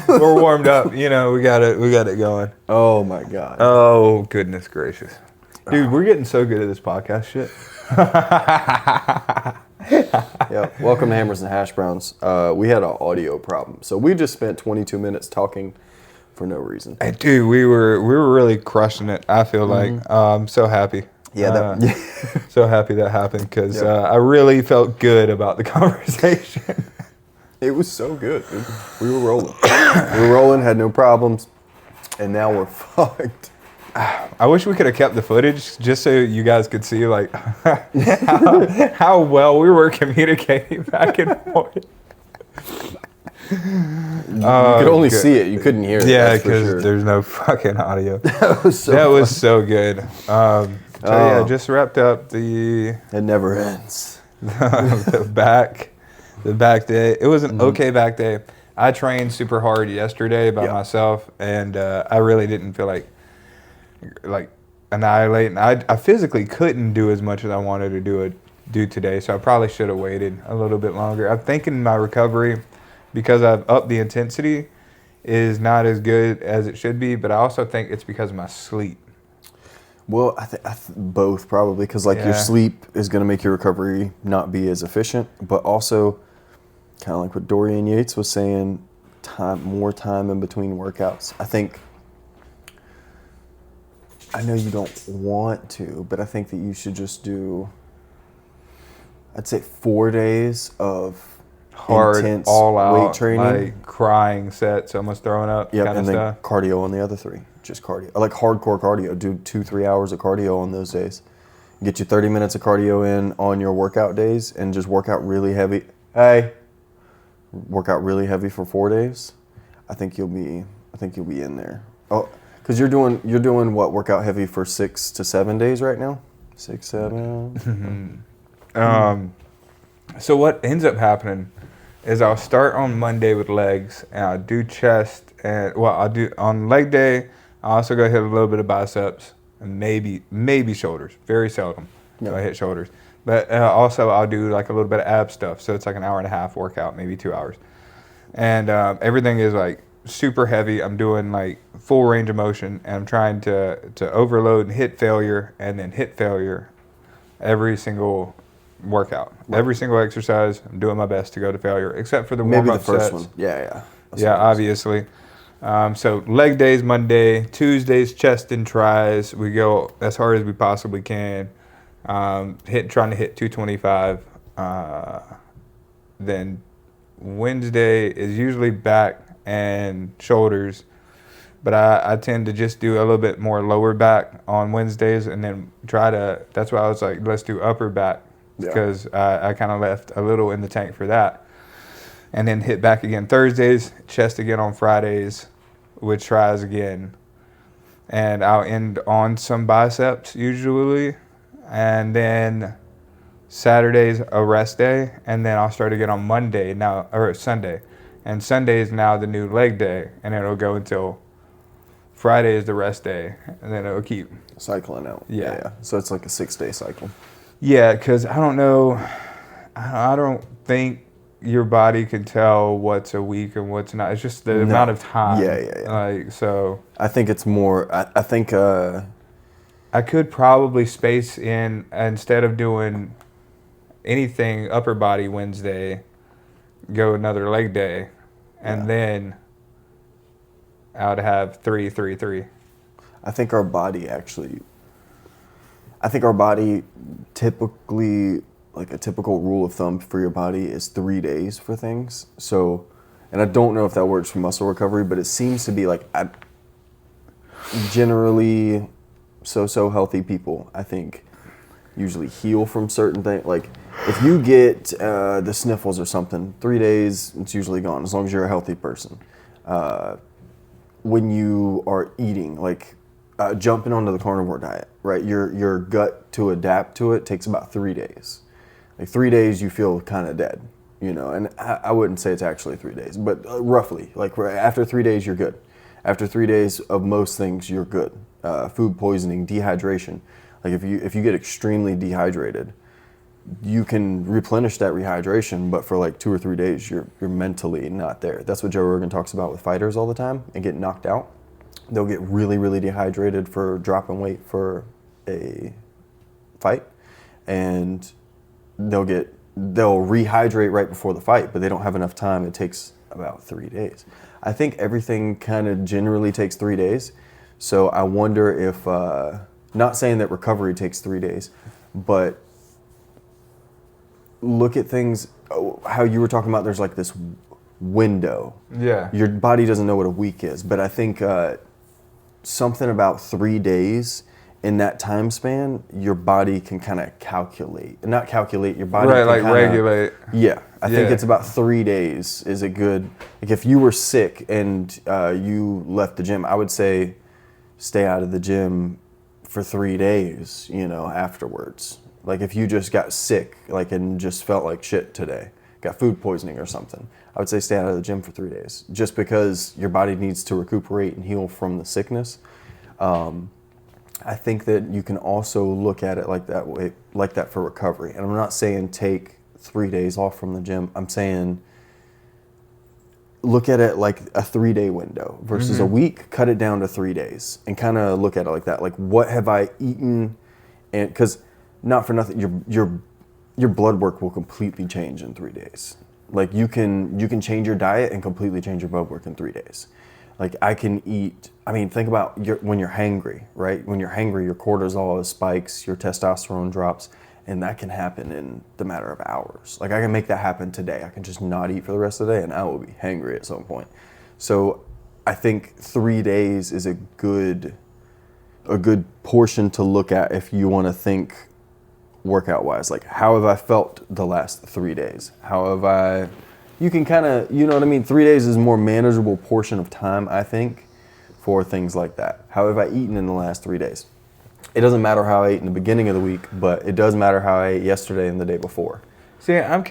We're warmed up. You know, we got it going. Oh my God. Oh goodness gracious, dude, we're getting so good at this podcast shit. Yeah. Welcome to Hammersandhashbrowns. We had an audio problem, so we just spent 22 minutes talking for no reason. Hey, dude, we were really crushing it. I feel like I'm so happy. Yeah. So happy that happened because I really felt good about the conversation. It was so good, dude. We were rolling. Had no problems, and now we're fucked. I wish we could have kept the footage just so you guys could see like how well we were communicating back and forth. You could only see it. You couldn't hear it. Yeah, because there's no fucking audio. That was so good. Yeah, just wrapped up the... It never ends. the back day. It was an okay back day. I trained super hard yesterday by myself, and I really didn't feel like annihilating. I physically couldn't do as much as I wanted to do today, so I probably should have waited a little bit longer. I'm thinking my recovery, because I've upped the intensity, is not as good as it should be, but I also think it's because of my sleep. Well, I think both probably, because your sleep is going to make your recovery not be as efficient, but also kind of like what Dorian Yates was saying, more time in between workouts. I know you don't want to, but I think that you should just do, I'd say 4 days of hard, intense all out weight training, like crying sets, almost throwing up, kind of and stuff. then cardio on the other 3, just cardio, like hardcore cardio. Do 2-3 hours of cardio on those days. Get you 30 minutes of cardio in on your workout days, and just work out really heavy. Work out really heavy for 4 days. I think you'll be in there. Oh, because you're doing what? Workout heavy for 6 to 7 days right now. 6, 7. So what ends up happening is I'll start on Monday with legs, and I'll do chest, and I'll do on leg day. I also go hit a little bit of biceps and maybe shoulders. Very seldom do I hit shoulders, but also I'll do like a little bit of ab stuff. So it's like an hour and a half workout, maybe 2 hours, and everything is like super heavy. I'm doing like full range of motion, and I'm trying to overload and hit failure, and then hit failure every single workout. Every single exercise, I'm doing my best to go to failure, except for the warm-up Maybe the first sets. one. Yeah. Obviously. So leg days Monday, Tuesdays chest and tries. We go as hard as we possibly can. Trying to hit 225. Then Wednesday is usually back and shoulders, but I tend to just do a little bit more lower back on Wednesdays, and then that's why I was like, let's do upper back, because I kind of left a little in the tank for that. And then hit back again Thursdays, chest again on Fridays with tries again. And I'll end on some biceps usually. And then Saturday's a rest day, and then I'll start again on Monday now, or Sunday. And Sunday is now the new leg day, and it'll go until Friday is the rest day, and then it'll keep cycling out. Yeah. So it's like a 6-day cycle. Yeah, because I don't know, I don't think your body can tell what's a week and what's not. It's just the amount of time. Yeah. Like, so I think it's more, I think I could probably space in, instead of doing anything upper body Wednesday, go another leg day, and then I would have 3, 3, 3. I think our body typically, like a typical rule of thumb for your body is 3 days for things. So, and I don't know if that works for muscle recovery, but it seems to be like generally so healthy people, I think, usually heal from certain things. Like if you get the sniffles or something, 3 days, it's usually gone, as long as you're a healthy person. When you are eating, like jumping onto the carnivore diet, right? Your gut to adapt to it takes about 3 days. Like 3 days, you feel kind of dead, and I wouldn't say it's actually 3 days, but roughly, like after 3 days, you're good. After 3 days of most things, you're good. Food poisoning, dehydration. Like if you get extremely dehydrated, you can replenish that rehydration, but for like 2 or 3 days, you're mentally not there. That's what Joe Rogan talks about with fighters all the time and getting knocked out. They'll get really, really dehydrated for dropping weight for a fight, and they'll rehydrate right before the fight, but they don't have enough time. It takes about 3 days. I think everything kind of generally takes 3 days. So I wonder if, not saying that recovery takes 3 days, but look at things, how you were talking about there's like this window. Yeah. Your body doesn't know what a week is, but I think something about 3 days in that time span, your body can kind of not calculate, your body right, can like kinda, regulate. Yeah, I think it's about 3 days is a good, like if you were sick and you left the gym, I would say stay out of the gym for 3 days, afterwards. Like if you just got sick, like and just felt like shit today, got food poisoning or something, I would say stay out of the gym for 3 days, just because your body needs to recuperate and heal from the sickness. I think that you can also look at it like that for recovery. And I'm not saying take 3 days off from the gym. I'm saying look at it like a 3-day window versus a week. Cut it down to 3 days and kind of look at it like that. Like, what have I eaten? And because not for nothing, your blood work will completely change in 3 days. Like you can change your diet and completely change your blood work in 3 days. Like I can eat, think about when you're hangry, right? When you're hangry, your cortisol spikes, your testosterone drops, and that can happen in the matter of hours. Like I can make that happen today. I can just not eat for the rest of the day and I will be hangry at some point. So I think 3 days is a good portion to look at if you want to think workout wise. Like how have I felt the last 3 days? You can kind of, 3 days is a more manageable portion of time, I think, for things like that. How have I eaten in the last 3 days? It doesn't matter how I ate in the beginning of the week, but it does matter how I ate yesterday and the day before. See, I'm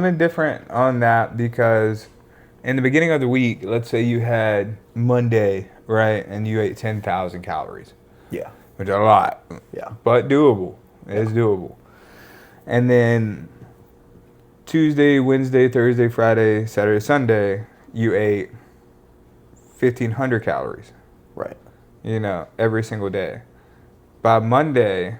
indifferent on that because in the beginning of the week, let's say you had Monday, right, and you ate 10,000 calories. Yeah. Which is a lot. Yeah. But doable. It's doable. And then Tuesday, Wednesday, Thursday, Friday, Saturday, Sunday, you ate 1,500 calories. Right. Every single day. By Monday,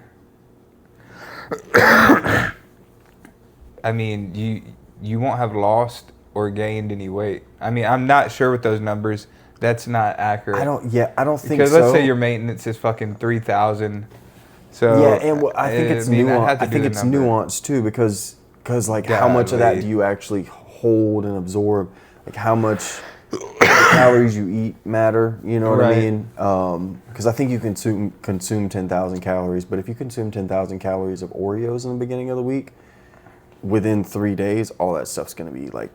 you won't have lost or gained any weight. I'm not sure with those numbers. That's not accurate. I don't think because so. let's say your maintenance is fucking 3,000. So yeah, and I think it's nuanced. I think it's nuanced too because like how much of that do you actually hold and absorb? Like how much calories you eat matter. You know what I mean? Because I think you consume 10,000 calories, but if you consume 10,000 calories of Oreos in the beginning of the week, within 3 days, all that stuff's gonna be like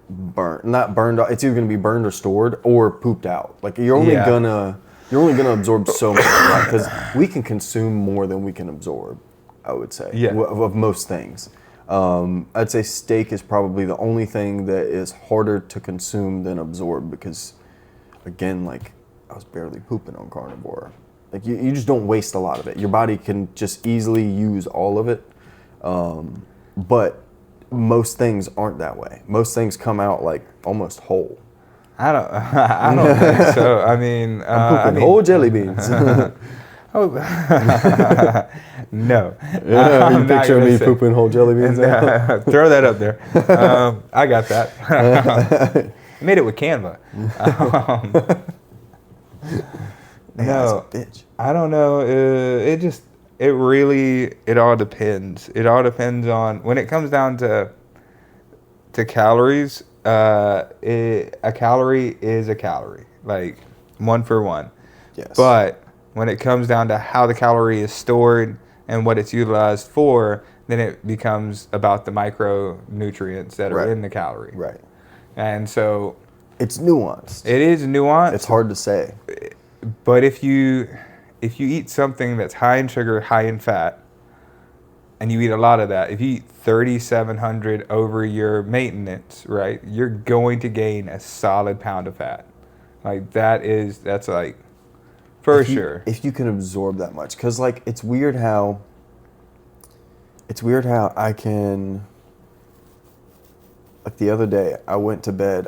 not burned. It's either gonna be burned or stored or pooped out. Like you're only gonna absorb so much, right? Because we can consume more than we can absorb, I would say, of most things. I'd say steak is probably the only thing that is harder to consume than absorb because, again, like I was barely pooping on carnivore. Like you just don't waste a lot of it. Your body can just easily use all of it. But most things aren't that way. Most things come out like almost whole. I don't think so. I'm pooping whole jelly beans. No. Yeah, you picture me pooping whole jelly beans out? Throw that up there. I got that. Made it with Canva. No, bitch. I don't know. It all depends. It all depends on when it comes down to calories. A calorie is a calorie, like 1 for 1. Yes. But when it comes down to how the calorie is stored and what it's utilized for, then it becomes about the micronutrients that are in the calorie. Right. And so it's nuanced. It is nuanced. It's hard to say. But if you eat something that's high in sugar, high in fat, and you eat a lot of that, if you eat 3,700 over your maintenance, right, you're going to gain a solid pound of fat. Like that's like for sure. If you can absorb that much, because like it's weird how It's weird how I can. Like the other day, I went to bed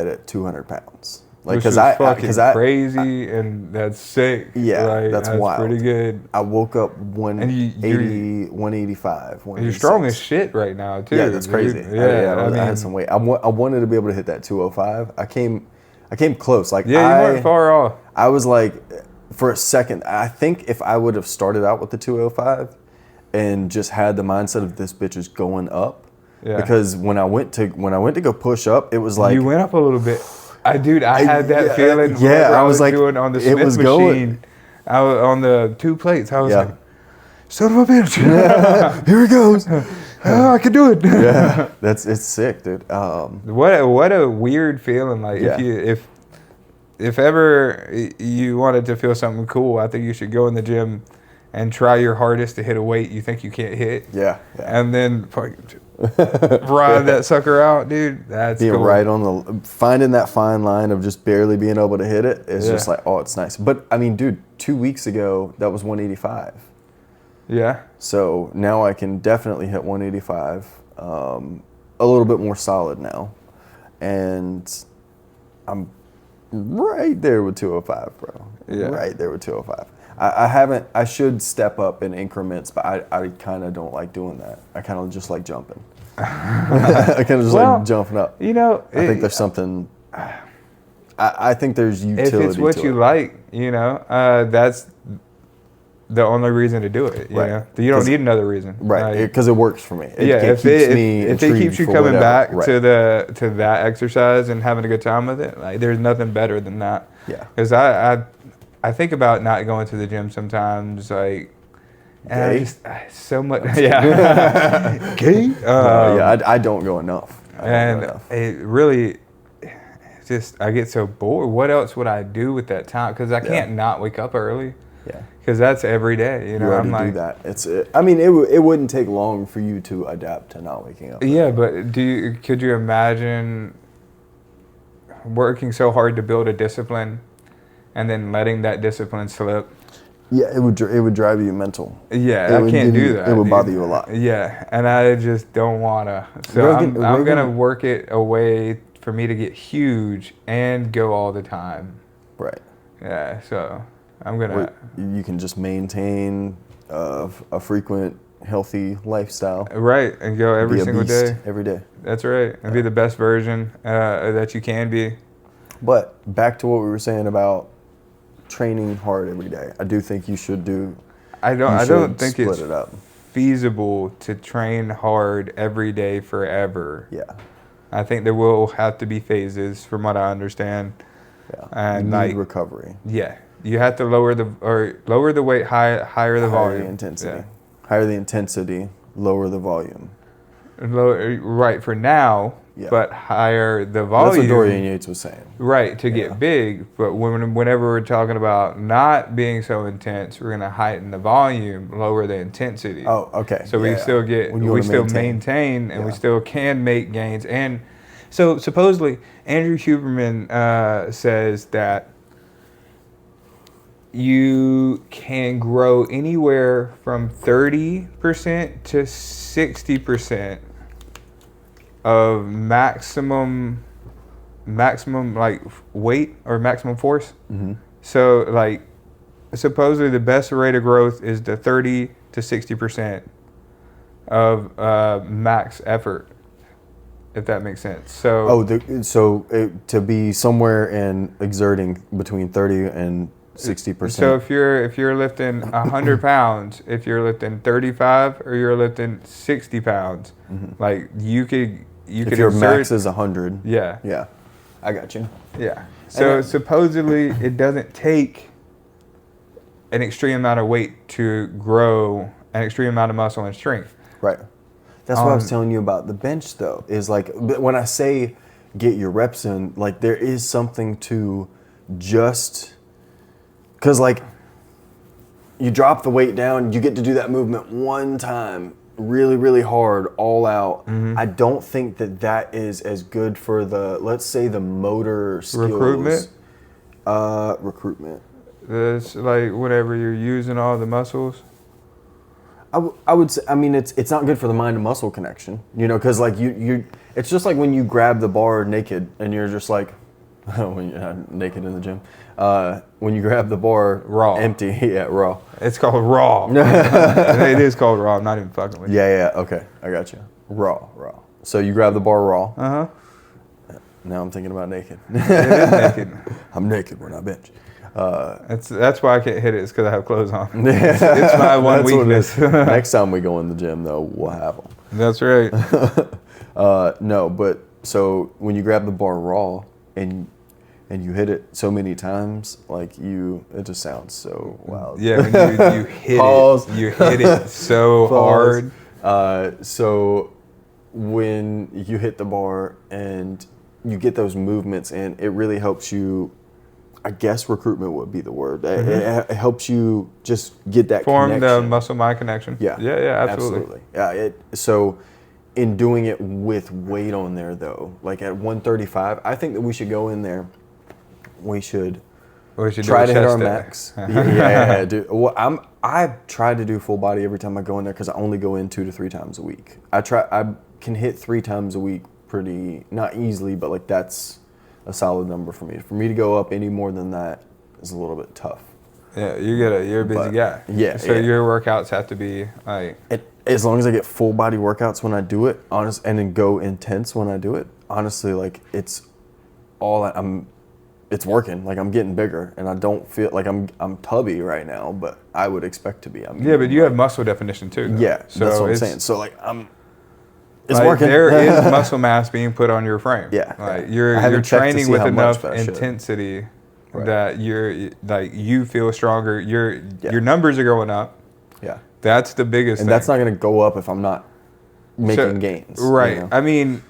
at 200 pounds. Like, Which is fucking crazy, and that's sick. Yeah, like, that's wild. Pretty good. I woke up And 180, 185, You're strong as shit right now, too. Yeah, that's crazy. Dude. Yeah, I had some weight. I wanted to be able to hit that 205. I came close. Like, yeah, you weren't far off. I was like, for a second, I think if I would have started out with the 205 and just had the mindset of this bitch is going up, because when I went to go push up, it was like you went up a little bit. I had that feeling. Yeah, I was like doing on the Smith machine. Going. I was on the 2 plates. I was like, son of a bitch. Here it goes. I can do it. Yeah, it's sick, dude. What a weird feeling. Like if ever you wanted to feel something cool, I think you should go in the gym and try your hardest to hit a weight you think you can't hit. Yeah. And then ride that sucker out, dude. That's being cool. right on finding that fine line of just barely being able to hit it is just like, oh, it's nice. But I mean, dude, 2 weeks ago that was 185. Yeah. So now I can definitely hit 185, a little bit more solid now, and I'm right there with 205, bro. Yeah. Right there with 205. I should step up in increments, but I kind of don't like doing that. I kind of just like jumping. I kind of just like jumping up. You know, I think there's something. I think there's utility. If it's what you like, you know, that's the only reason to do it. You know, you don't need another reason, right? Because it works for me. If it keeps you coming back to that exercise and having a good time with it, like there's nothing better than that. Yeah. Because I think about not going to the gym sometimes, like, and I just so much. Yeah. Gay. I don't go enough. It really. Just I get so bored. What else would I do with that time? Because I can't not wake up early. Yeah. Because that's every day. You know, I'm like, do that. I mean, it wouldn't take long for you to adapt to not waking up. Yeah, but could you imagine working so hard to build a discipline, and then letting that discipline slip? Yeah, it would drive you mental. Yeah, I can't do that. It would bother you a lot. Yeah, and I just don't wanna. So I'm gonna work it away for me to get huge and go all the time. Right. Yeah, so I'm gonna. You can just maintain a frequent, healthy lifestyle. Right, and go every single day. Every day. That's right, and be the best version that you can be. But back to what we were saying about training hard every day. I do think you should do. I don't think it's it up. feasible to train hard every day forever. Yeah. I think there will have to be phases, from what I understand. Yeah. And you need recovery. Yeah. You have to lower the weight, higher the volume. The intensity. Yeah. Higher the intensity, lower the volume. Right, for now, but higher the volume. That's what Dorian Yates was saying. Right, to get big. But whenever we're talking about not being so intense, we're going to heighten the volume, lower the intensity. Oh, okay. So we still maintain, and we still can make gains. And so supposedly, Andrew Huberman says that you can grow anywhere from 30% to 60% of maximum like weight or maximum force. Mm-hmm. So like supposedly the best rate of growth is the 30 to 60% of max effort, if that makes sense. So to be somewhere in exerting between 30 and 60%. So if you're lifting 100 pounds, if you're lifting 35 or you're lifting 60 pounds, like you could if your max is 100. Yeah. Yeah. I got you. Yeah. So supposedly it doesn't take an extreme amount of weight to grow an extreme amount of muscle and strength. Right. That's what I was telling you about the bench though, is like when I say get your reps in, like there is something to just, because like you drop the weight down, you get to do that movement one time really, really hard, all out. I don't think that is as good for let's say the motor skills. Recruitment. It's like whenever you're using all the muscles. I would say, I mean, it's not good for the mind and muscle connection, you know, because like you it's just like when you grab the bar naked and you're just like, when you're not naked in the gym, when you grab the bar Raw. empty, yeah, raw. It's called raw. It is called raw. I'm not even fucking with you. Yeah, okay, I got you. Raw. So you grab the bar raw. Uh-huh. Now I'm thinking about naked. It is naked. I'm naked when I bench. That's why I can't hit it. It's because I have clothes on. It's my one weakness. Next time we go in the gym, though, we'll have them. That's right. No, but so when you grab the bar raw and you hit it so many times, like it just sounds so loud. Yeah, when you hit Pause. it, you hit it so Pause. hard. So when you hit the bar and you get those movements in, it really helps you. I guess recruitment would be the word. It helps you just get that Form connection. the muscle-mind connection. Yeah, absolutely. Yeah, so in doing it with weight on there, though, like at 135, I think that we should go in there. We should try to hit our max. Yeah, dude. Well, I try to do full body every time I go in there because I only go in 2 to 3 times a week. I can hit 3 times a week pretty, not easily, but like that's a solid number for me. For me to go up any more than that is a little bit tough. Yeah, you're a busy guy. Yeah. So your workouts have to be like. As long as I get full body workouts when I do it, and then go intense when I do it. Honestly, like it's working. Like I'm getting bigger, and I don't feel like I'm tubby right now, but I would expect to be. But you have muscle definition too, though. Yeah, so that's what I'm saying. So like it's like working. There is muscle mass being put on your frame. Yeah, like I you're haven't checked to training see with how much, enough but I should. intensity Right. that you feel stronger. Your numbers are going up. Yeah, that's the biggest. And thing. that's not going to go up if I'm not making gains. Right. You know? I mean,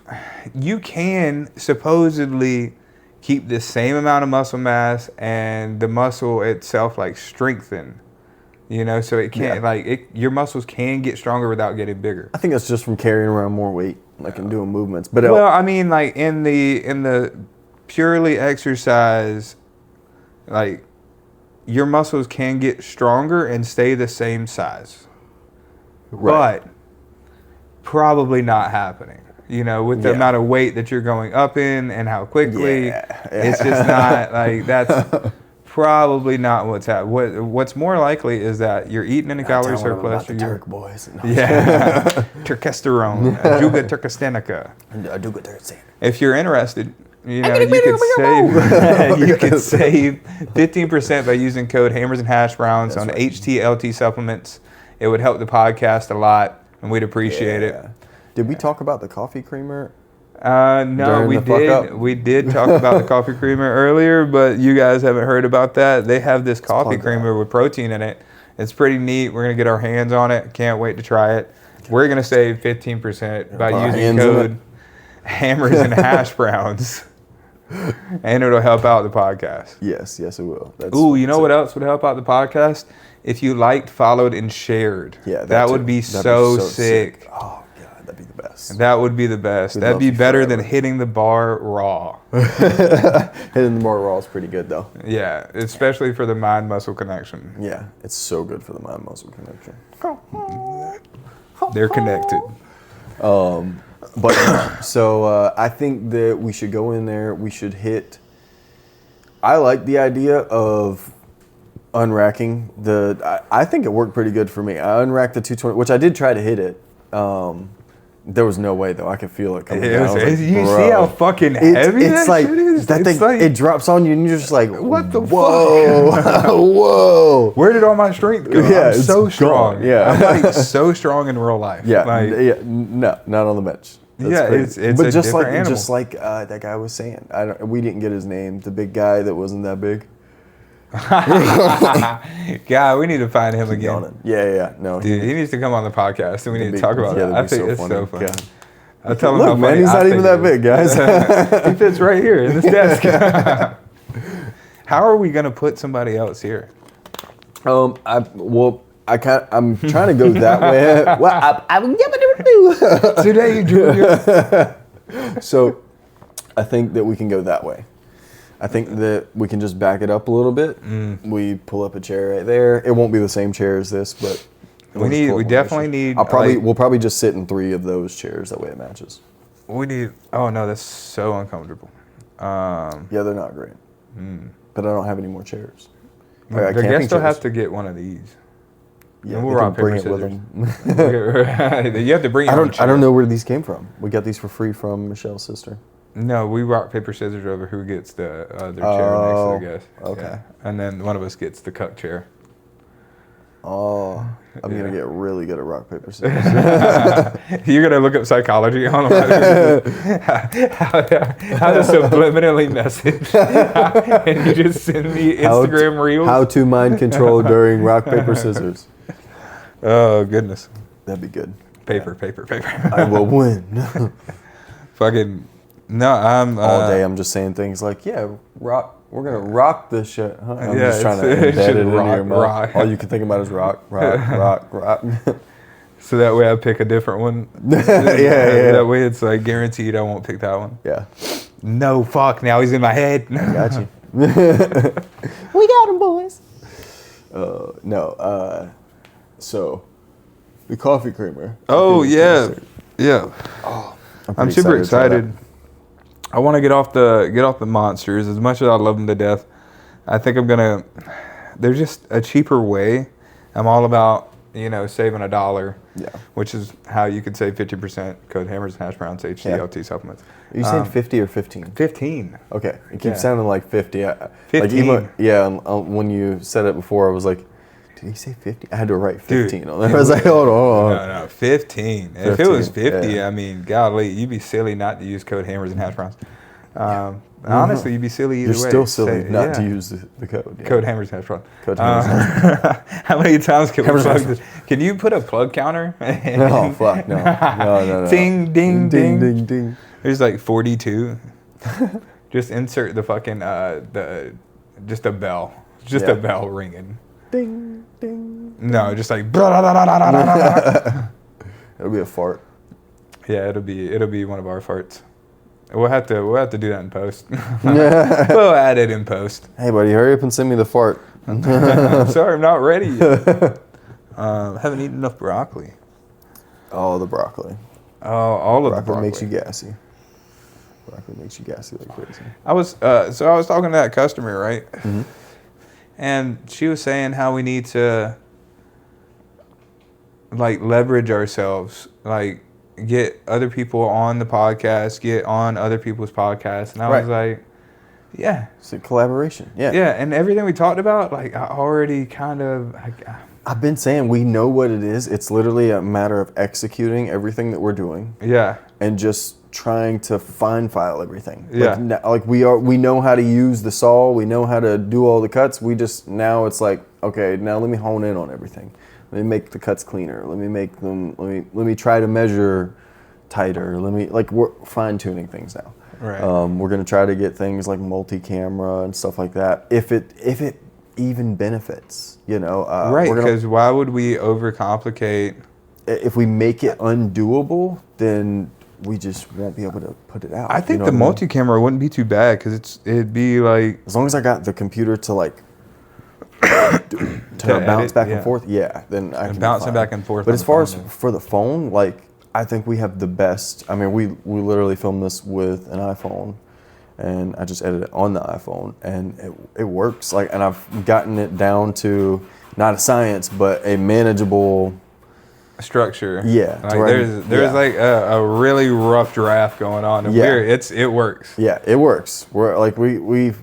you can supposedly keep the same amount of muscle mass and the muscle itself like strengthen. You know, so it can't your muscles can get stronger without getting bigger. I think that's just from carrying around more weight, like and doing movements. But well, I mean, like in the purely exercise, like your muscles can get stronger and stay the same size, right. but probably not happening. You know, with the amount of weight that you're going up in and how quickly, it's just not like that's. Probably not what's happening. What's more likely is that you're eating in a calorie surplus. The Turk boys. Yeah, testosterone, Ajuga turkestanica. Ajuga turkestanica. If you're interested, you know you could save 15% by using code Hammersandhashbrowns on HTLT supplements. It would help the podcast a lot, and we'd appreciate it. Did we talk about the coffee creamer? No, we did. We did talk about the coffee creamer earlier, but you guys haven't heard about that. They have this coffee creamer with protein in it. It's pretty neat. We're gonna get our hands on it. Can't wait to try it. We're gonna save 15% by using code Hammersandhashbrowns, and it'll help out the podcast. Yes, it will. Ooh, you know what else would help out the podcast? If you liked, followed, and shared. Yeah, that would be so sick. Oh. That'd be the best. That would be the best. That'd be better than hitting the bar raw. Hitting the bar raw is pretty good, though. Yeah, especially for the mind-muscle connection. Yeah, it's so good for the mind-muscle connection. They're connected. But so I think that we should go in there. We should hit. I like the idea of unracking I think it worked pretty good for me. I unracked the 220, which I did try to hit it. There was no way though. I can feel it coming down. You see how fucking heavy it's that shit is? That thing, it drops on you and you're just like, what the whoa, fuck? Whoa. Where did all my strength go? Yeah, I'm so strong. Gone. Yeah. I'm like so strong in real life. Yeah, no, not on the bench. That's it's but a just different like animal. just like that guy was saying. We didn't get his name. The big guy that wasn't that big. God, we need to find him again. Yeah. No, dude, he needs to come on the podcast, and we need to talk about that. I think it's so funny. God. I tell him Look, how man, funny he's not even that big, guys. He fits right here in this desk. How are we gonna put somebody else here? I'm trying to go that way. Today, Junior. So, I think that we can go that way. I think that we can just back it up a little bit. We pull up a chair right there. It won't be the same chair as this, but We definitely need. We'll probably just sit in 3 of those chairs. That way it matches. We need. Oh no, that's so uncomfortable. Yeah, they're not great. But I don't have any more chairs. I guess they'll have to get one of these. Yeah, and we'll they rock can bring paper it scissors. with them. You have to bring. I don't know where these came from. We got these for free from Michelle's sister. No, we rock paper scissors over who gets the other chair next to the guest. Okay. Yeah. And then one of us gets the cuck chair. Oh, I'm gonna get really good at rock paper scissors. You're gonna look up psychology on how to subliminally message, and you just send me Instagram reels. How to mind control during rock paper scissors. Oh goodness, that'd be good. Paper. I will win. Fucking no, I'm all day. I'm just saying things like, yeah, rock. We're gonna rock this shit. Huh? I'm just trying to embed it in your mouth. All you can think about is rock. So that way I pick a different one. yeah. That way it's like guaranteed I won't pick that one. Yeah. No, fuck. Now he's in my head. I got you. We got him, boys. No. So the coffee creamer. Oh yeah. Oh, I'm super excited. I want to get off the monsters. As much as I love them to death, I think there's just a cheaper way. I'm all about, saving $1. Yeah. Which is how you could save 50%. Code Hammersandhashbrowns HTLT supplements. Are you saying 50 or 15? 15. Okay. It keeps sounding like 50. 15. When you said it before, I was like, did he say 50? I had to write 15 on there. I was like, hold on. No, 15. If it was 50, I mean, golly, you'd be silly not to use code Hammersandhashbrowns. Honestly, you'd be silly either way. You're still silly not to use the code. Yeah. Code Hammersandhashbrowns. Code Hammersandhashbrowns. How many times can we plug this? Can you put a plug counter? No, fuck, no. No. Ding, ding, ding, ding, ding. There's like 42. Just insert the fucking, just a bell. Just a bell ringing. Ding, ding. No, just like. It'll be a fart. Yeah, it'll be one of our farts. We'll have to do that in post. We'll add it in post. Hey, buddy, hurry up and send me the fart. Sorry, I'm not ready yet. Haven't eaten enough broccoli. Oh, the broccoli. Oh, all of the broccoli. Broccoli makes you gassy. Broccoli makes you gassy like crazy. I was talking to that customer, right? Mm-hmm. And she was saying how we need to leverage ourselves, get other people on the podcast, get on other people's podcasts. And I was like, yeah. It's a collaboration. Yeah. Yeah, and everything we talked about, I already kind of... I've been saying we know what it is. It's literally a matter of executing everything that we're doing. Yeah. And just trying to file everything. Yeah. We know how to use the saw. We know how to do all the cuts. Now it's like, okay, now let me hone in on everything. Let me make the cuts cleaner. Let me try to measure tighter. We're fine tuning things now. Right. We're gonna try to get things like multi-camera and stuff like that. If it even benefits, right? Because why would we overcomplicate? If we make it undoable, then we just won't be able to put it out. I think the multi-camera wouldn't be too bad because it'd be like, as long as I got the computer to bounce back and forth, then I can bouncing back and forth. But as far as for the phone, I think we have the best. I mean, we literally filmed this with an iPhone, and I just edited it on the iPhone, and it works. And I've gotten it down to not a science, but a manageable structure. Yeah. There's a really rough draft going on. And it works. Yeah, it works. We're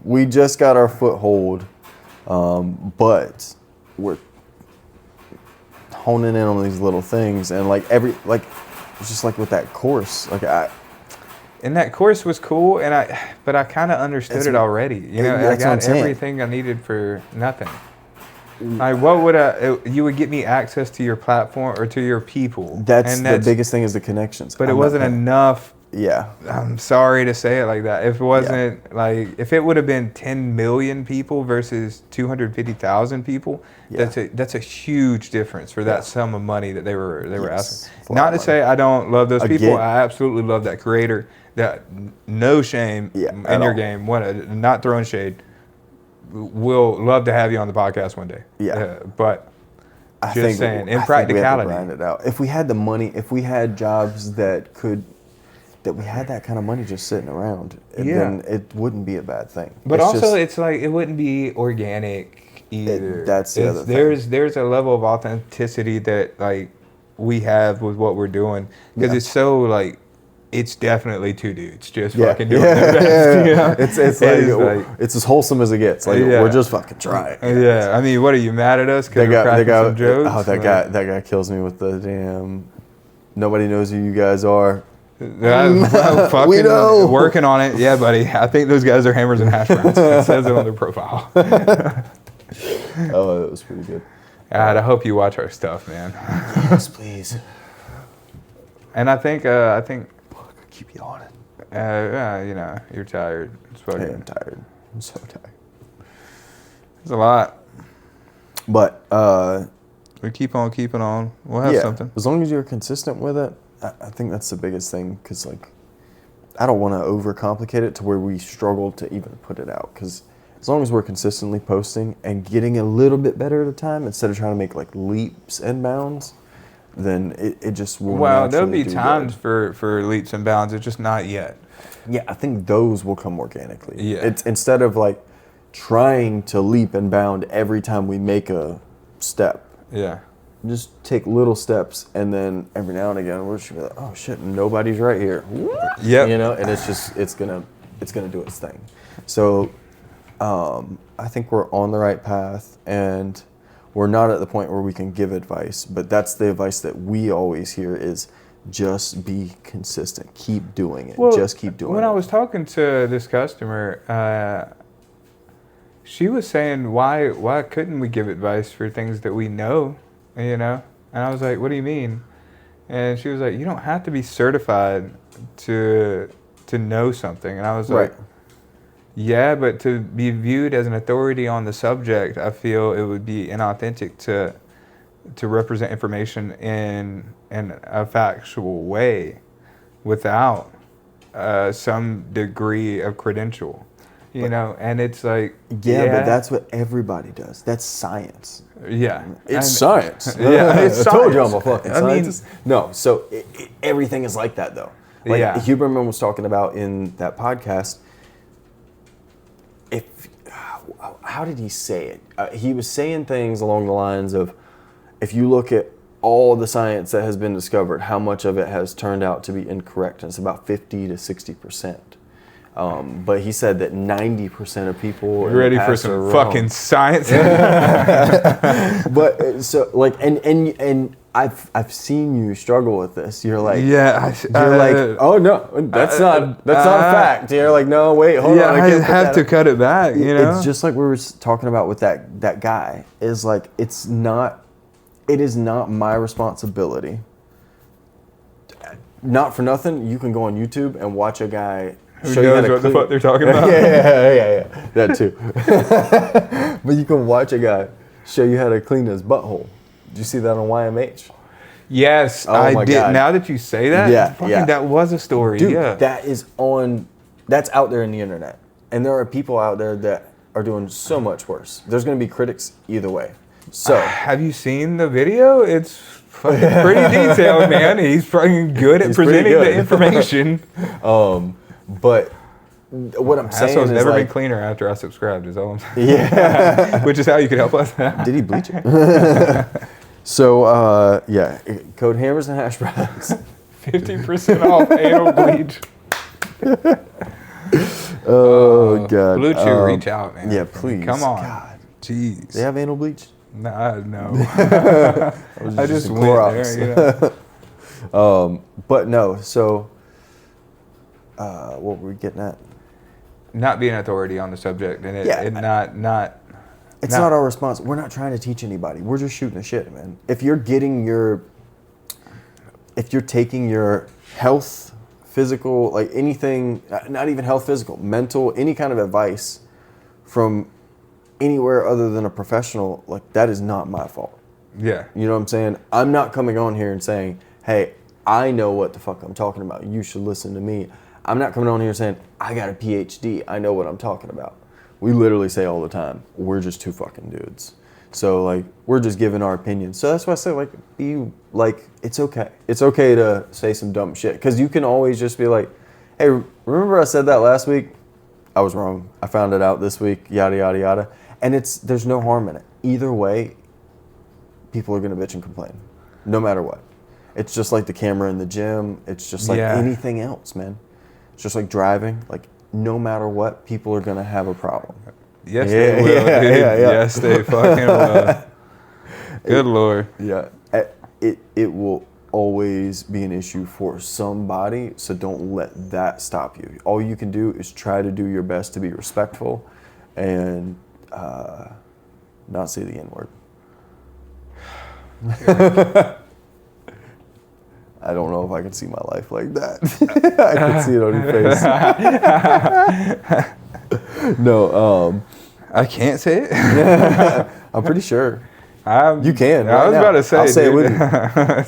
we just got our foothold. But we're honing in on these little things, and it's just with that course, and that course was cool, but I kind of understood it already. I got everything I needed for nothing. What would you would get me access to your platform or to your people? That's the biggest thing is the connections. But it wasn't enough. Yeah. I'm sorry to say it like that. If it wasn't if it would have been 10 million people versus 250,000 people, that's a huge difference for that sum of money that they were asking. Not to say I don't love those people. I absolutely love that creator. That no shame in your game. Not throwing shade. We'll love to have you on the podcast one day. Yeah. But I Just think, saying, in I think we have to practicality. grind it out. If we had the money, if we had jobs that we had that kind of money just sitting around, then it wouldn't be a bad thing. But It's also, just, it's like it wouldn't be organic either. that's the other thing. There's a level of authenticity that like we have with what we're doing because it's so like it's definitely two dudes just fucking doing their best. You know? It's as wholesome as it gets. Like we're just fucking trying. I mean, what are you mad at us because we're cracking some jokes? Oh, that guy kills me with the damn. Nobody knows who you guys are. Fucking We know. Working on it. Yeah, buddy. I think those guys are Hammers and Hash Browns. It says it on their profile. Oh, that was pretty good. God, I hope you watch our stuff, man. Yes, please. And I think Keep yawning. you know, you're tired. It's fucking. Hey, I'm tired. I'm so tired. It's a lot. But We keep on keeping on. We'll have something. as long as you're consistent with it, I think that's the biggest thing. Because like, I don't want to overcomplicate it to where we struggle to even put it out. Because as long as we're consistently posting and getting a little bit better at a time, instead of trying to make like leaps and bounds, then it just will. Well, there'll be do times good. for leaps and bounds. It's just not yet. Yeah, I think those will come organically. Yeah. It's instead of like trying to leap and bound every time we make a step. Yeah. Just take little steps, and then every now and again we're just gonna be like, oh shit, nobody's right here. Yep. You know, and it's gonna do its thing. So I think we're on the right path, and we're not at the point where we can give advice, but that's the advice that we always hear is just be consistent. Keep doing it. Just keep doing it. When I was talking to this customer, she was saying, why couldn't we give advice for things that we know, you know? And I was like, what do you mean? And she was like, you don't have to be certified to know something. And I was like, yeah, but to be viewed as an authority on the subject, I feel it would be inauthentic to represent information in a factual way without some degree of credential, you know. And it's like, yeah, but that's what everybody does. That's science. Yeah, It's science. Yeah, it's I told you science. I'm a fucking scientist. No, so everything is like that though. Like Huberman was talking about in that podcast. How did he say it? He was saying things along the lines of, if you look at all the science that has been discovered, how much of it has turned out to be incorrect? And it's about 50 to 60%. But he said that 90% of people are ready for some fucking science. But so like, and I've seen you struggle with this. You're like, like, oh no, that's not a fact. You're like, no, wait, hold on. I have to cut it back. You know, it's just like we were talking about with that guy. Is like, it is not my responsibility. Not for nothing, you can go on YouTube and watch a guy who knows what the fuck they're talking about. yeah, that too. But you can watch a guy show you how to clean his butthole. Did you see that on YMH? Yes, I did. God. Now that you say that, that was a story. Dude, yeah, that's out there in the internet, and there are people out there that are doing so much worse. There's going to be critics either way. So, have you seen the video? It's fucking pretty detailed, man. He's fucking good at presenting the information. But what I'm saying is, never like, been cleaner after I subscribed. Is all I'm saying. Yeah, which is how you could help us. Did he bleach it? So code Hammers and Hash Browns. 50% off anal bleach. Oh God. Blue Chew, reach out, man. Yeah, please. Come on. God. Jeez. They have anal bleach? No. I just went there. Yeah. But no. So, what were we getting at? Not being an authority on the subject, and it not. It's not our response. We're not trying to teach anybody. We're just shooting the shit, man. If you're taking your health, physical, like anything, not even health, physical, mental, any kind of advice from anywhere other than a professional, like, that is not my fault. Yeah. You know what I'm saying? I'm not coming on here and saying, hey, I know what the fuck I'm talking about. You should listen to me. I'm not coming on here saying, I got a PhD. I know what I'm talking about. We literally say all the time, we're just two fucking dudes. So like we're just giving our opinion. So that's why I say like be like it's okay. It's okay to say some dumb shit because you can always just be like, hey, remember I said that last week? I was wrong. I found it out this week. Yada yada yada. And there's no harm in it. Either way, people are gonna bitch and complain, no matter what. It's just like the camera in the gym. It's just like anything else, man. It's just like driving. Like no matter what, people are gonna have a problem. Yes, they will. Yes, they fucking will. Good Lord. Yeah. It will always be an issue for somebody, so don't let that stop you. All you can do is try to do your best to be respectful and not say the N-word. I don't know if I can see my life like that. I can see it on your face. No, I can't say it. I'm pretty sure. You can. I was about to say I'll it. say it with you.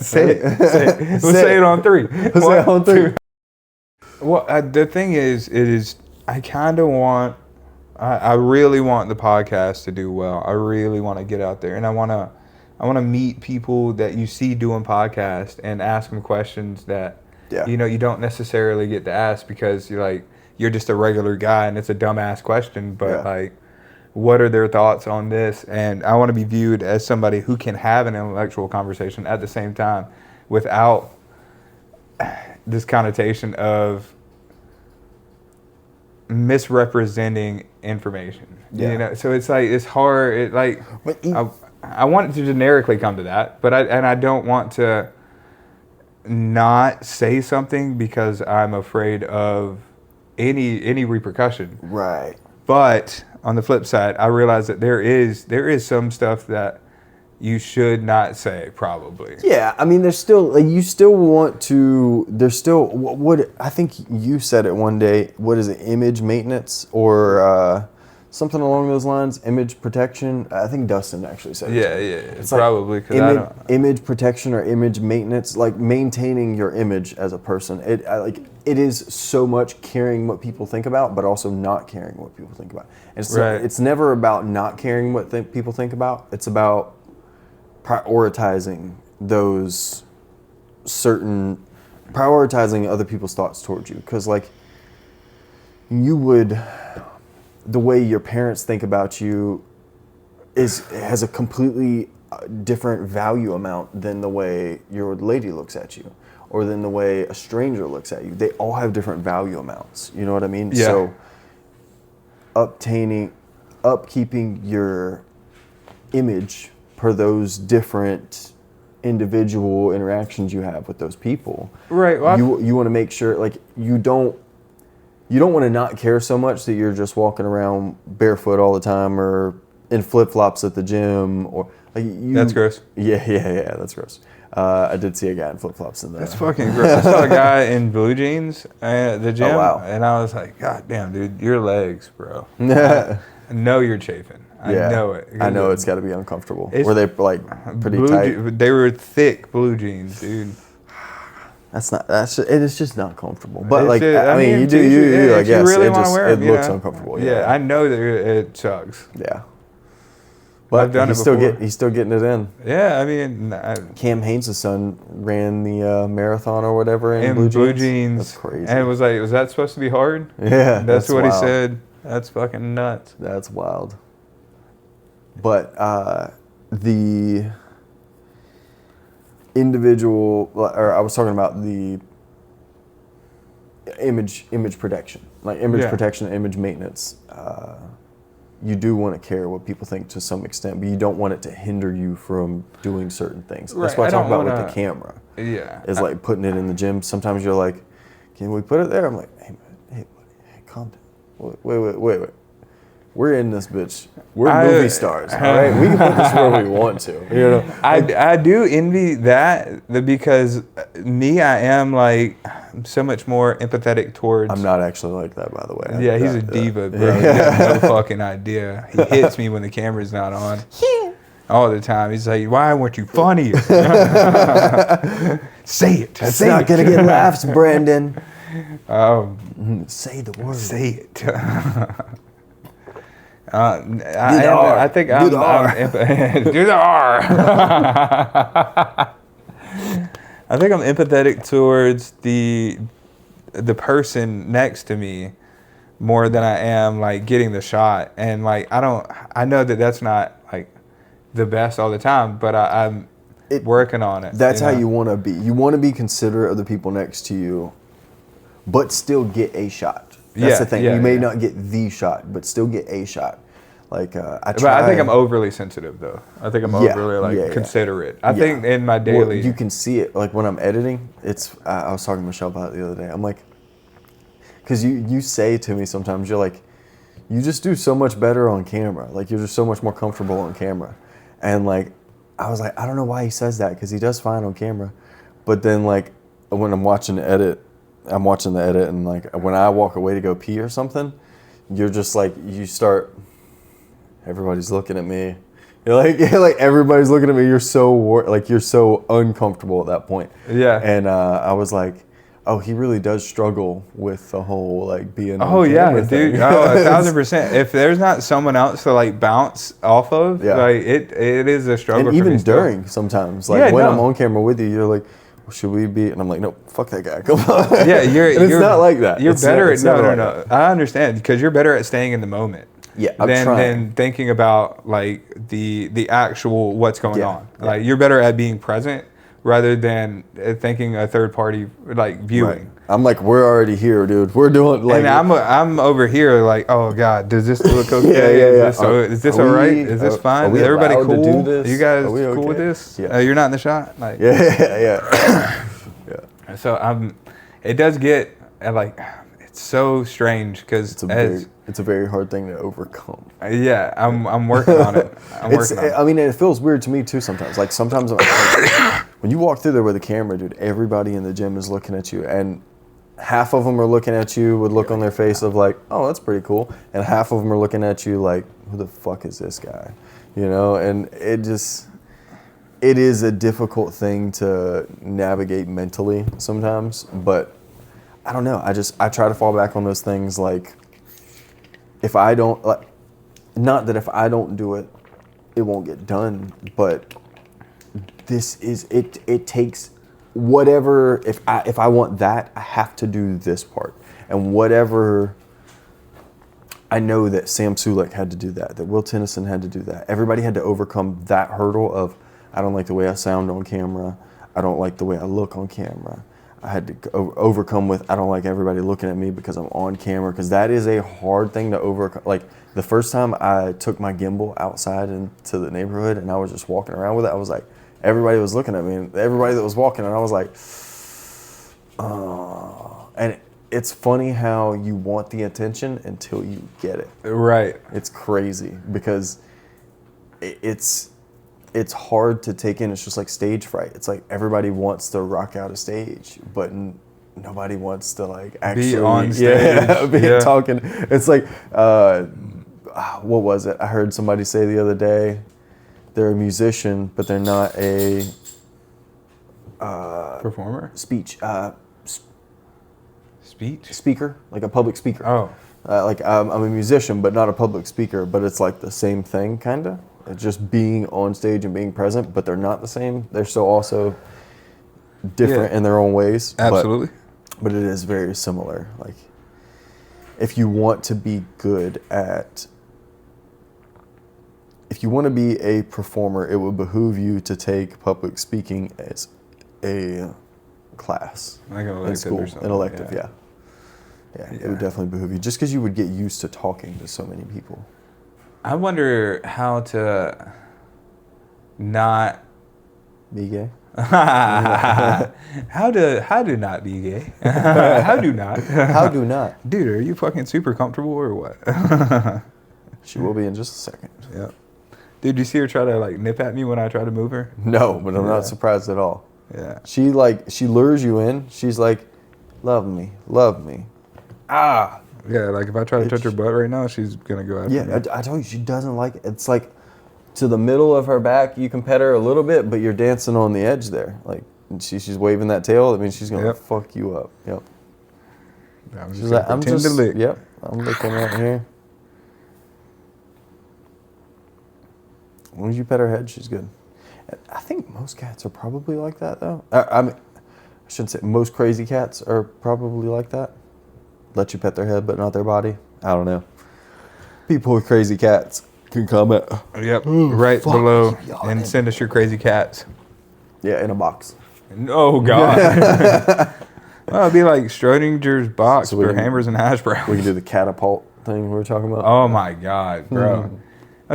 Say it. We'll say it on 3. We'll say it on 3. Well, the thing is, I kind of want, I really want the podcast to do well. I really want to get out there, and I want to meet people that you see doing podcasts and ask them questions that, you don't necessarily get to ask because you're just a regular guy and it's a dumbass question, but like, what are their thoughts on this? And I want to be viewed as somebody who can have an intellectual conversation at the same time without this connotation of misrepresenting information. So it's like, it's hard. I want it to generically come to that, but I don't want to not say something because I'm afraid of any repercussion. Right. But on the flip side, I realize that there is some stuff that you should not say, probably. Yeah, I mean, there's still what I think you said it one day. What is it? Image maintenance or something along those lines? Image protection. I think Dustin actually said it. Yeah. It's probably because image protection or image maintenance, like maintaining your image as a person. It is so much caring what people think about, but also not caring what people think about. And it's never about not caring what people think about. It's about prioritizing other people's thoughts towards you. Because like the way your parents think about you has a completely different value amount than the way your lady looks at you or than the way a stranger looks at you. They all have different value amounts. You know what I mean? Yeah. So upkeeping your image per those different individual interactions you have with those people. Right. Well, you want to make sure like you don't want to not care so much that you're just walking around barefoot all the time or in flip-flops at the gym or like That's gross. Yeah, that's gross. I did see a guy in flip-flops in there. That's fucking gross. I saw a guy in blue jeans at the gym, Oh, wow. and I was like, God damn, dude, your legs, bro. I know you're chafing. I know it. I know it's got to be uncomfortable. Were they like pretty tight? They were thick blue jeans, dude. It's just not comfortable. But It's like, just, I mean, you if do, I guess. You really want to wear it them, looks uncomfortable. Yeah, I know that it sucks. Yeah. But I've done it before. He's still getting it in. Yeah, I mean, Cam Haynes' son ran the marathon or whatever in blue jeans. That's crazy. And it was like, was that supposed to be hard? Yeah, that's what wild. he said. That's fucking nuts. That's wild. But the individual, or I was talking about the image protection, like image protection and image maintenance. You do want to care what people think to some extent, but you don't want it to hinder you from doing certain things. That's what I talk about with the camera. Yeah. Is like putting it in the gym. Sometimes you're like, can we put it there? I'm like, hey, calm down. Wait. We're in this bitch. We're movie stars, all right? We can put this where we want to. You know? I do envy that because I am like so much more empathetic towards. I'm not actually like that, by the way. Yeah, he's a diva, bro. You have no fucking idea. He hits me when the camera's not on. All the time. He's like, why weren't you funny? Say it. That's not going to get laughs, Brandon. Say the word. Say it. I think I'm Do the R. do the R. I think I'm empathetic towards the person next to me more than I am like getting the shot. And like I know that that's not like the best all the time, but I'm working on it. That's how know? you want to be. You want to be considerate of the people next to you, but still get a shot. That's the thing. You may not get the shot, but still get a shot. Like I think I'm overly sensitive though. I think I'm overly considerate. I think in my daily, you can see it. Like when I'm editing, I was talking to Michelle about it the other day. I'm like, because you say to me sometimes, you're like, you just do so much better on camera. Like you're just so much more comfortable on camera. And like, I was like, I don't know why he says that, because he does fine on camera. But then like when I'm watching the edit, and like when I walk away to go pee or something, you're just like, you start, everybody's looking at me. You're like everybody's looking at me. You're so you're so uncomfortable at that point. Yeah. And I was like, oh, he really does struggle with the whole like being. Oh yeah, dude. Oh, 1,000%. If there's not someone else to like bounce off of, like it is a struggle. And for even me during sometimes, like when I'm on camera with you, you're like, well, should we be? And I'm like, no, fuck that guy. Come on. Yeah, it's not like that. You're better at no. I understand, because you're better at staying in the moment. Yeah, than thinking about like the actual what's going on. Like you're better at being present rather than thinking a third party like viewing. Right. I'm like, we're already here, dude. We're doing like. And I'm over here like, oh God, does this look okay? Is this all right? Is this fine? Is everybody cool? Are you guys cool with this? Yeah. You're not in the shot. Like. Yeah. So it does get like, it's so strange because it's a very hard thing to overcome. Yeah, I'm working on it. I mean, it feels weird to me too sometimes. Like sometimes when you walk through there with a camera, dude, everybody in the gym is looking at you, and half of them are looking at you with look on their face of like, oh, that's pretty cool, and half of them are looking at you like, who the fuck is this guy? You know, and it is a difficult thing to navigate mentally sometimes, but I don't know. I try to fall back on those things like, if I don't, like, not that if I don't do it, it won't get done, but it takes whatever, if I want that, I have to do this part. And whatever, I know that Sam Sulek had to do that Will Tennyson had to do that. Everybody had to overcome that hurdle of, I don't like the way I sound on camera. I don't like the way I look on camera. I had to overcome with, I don't like everybody looking at me because I'm on camera, because that is a hard thing to overcome. Like the first time I took my gimbal outside into the neighborhood and I was just walking around with it, I was like, everybody was looking at me, and everybody that was walking, and I was like, oh. And it's funny how you want the attention until you get it. Right. It's crazy because it's hard to take in. It's just like stage fright. It's like everybody wants to rock out a stage, but nobody wants to like actually be on stage. Talking. It's like, what was it? I heard somebody say the other day, they're a musician, but they're not a performer. Speaker, like a public speaker. Oh. Like I'm a musician, but not a public speaker. But it's like the same thing, kind of. It's just being on stage and being present, but they're not the same. They're still also different in their own ways. Absolutely. But it is very similar. Like, if you want to be good at, if you want to be a performer, it would behoove you to take public speaking as a class like an elective in school. Or something. An elective, yeah. It would definitely behoove you, just because you would get used to talking to so many people. I wonder how to not be gay. How to not be gay? How do not? How do not? Dude, are you fucking super comfortable or what? She will be in just a second. Yeah. Dude, you see her try to like nip at me when I try to move her? No, but I'm not surprised at all. Yeah. She lures you in. She's like, love me. Ah. Yeah, like if I try to touch her butt right now, she's gonna go after me. Yeah, I told you, she doesn't like it. It's like to the middle of her back, you can pet her a little bit, but you're dancing on the edge there. Like she's waving that tail. That means she's gonna fuck you up. Yep. She's like, I'm just to lick. Yep, I'm licking right here. As long as you pet her head, she's good. I think most cats are probably like that, though. I mean, I shouldn't say most crazy cats are probably like that. Let you pet their head, but not their body. I don't know. People with crazy cats can comment. Yep, right below, y'all and send us your crazy cats. Yeah, in a box. Oh God. Well, it'd be like Schrodinger's box for Hammers and Hash Browns. We can do the catapult thing we were talking about. Oh my God, bro.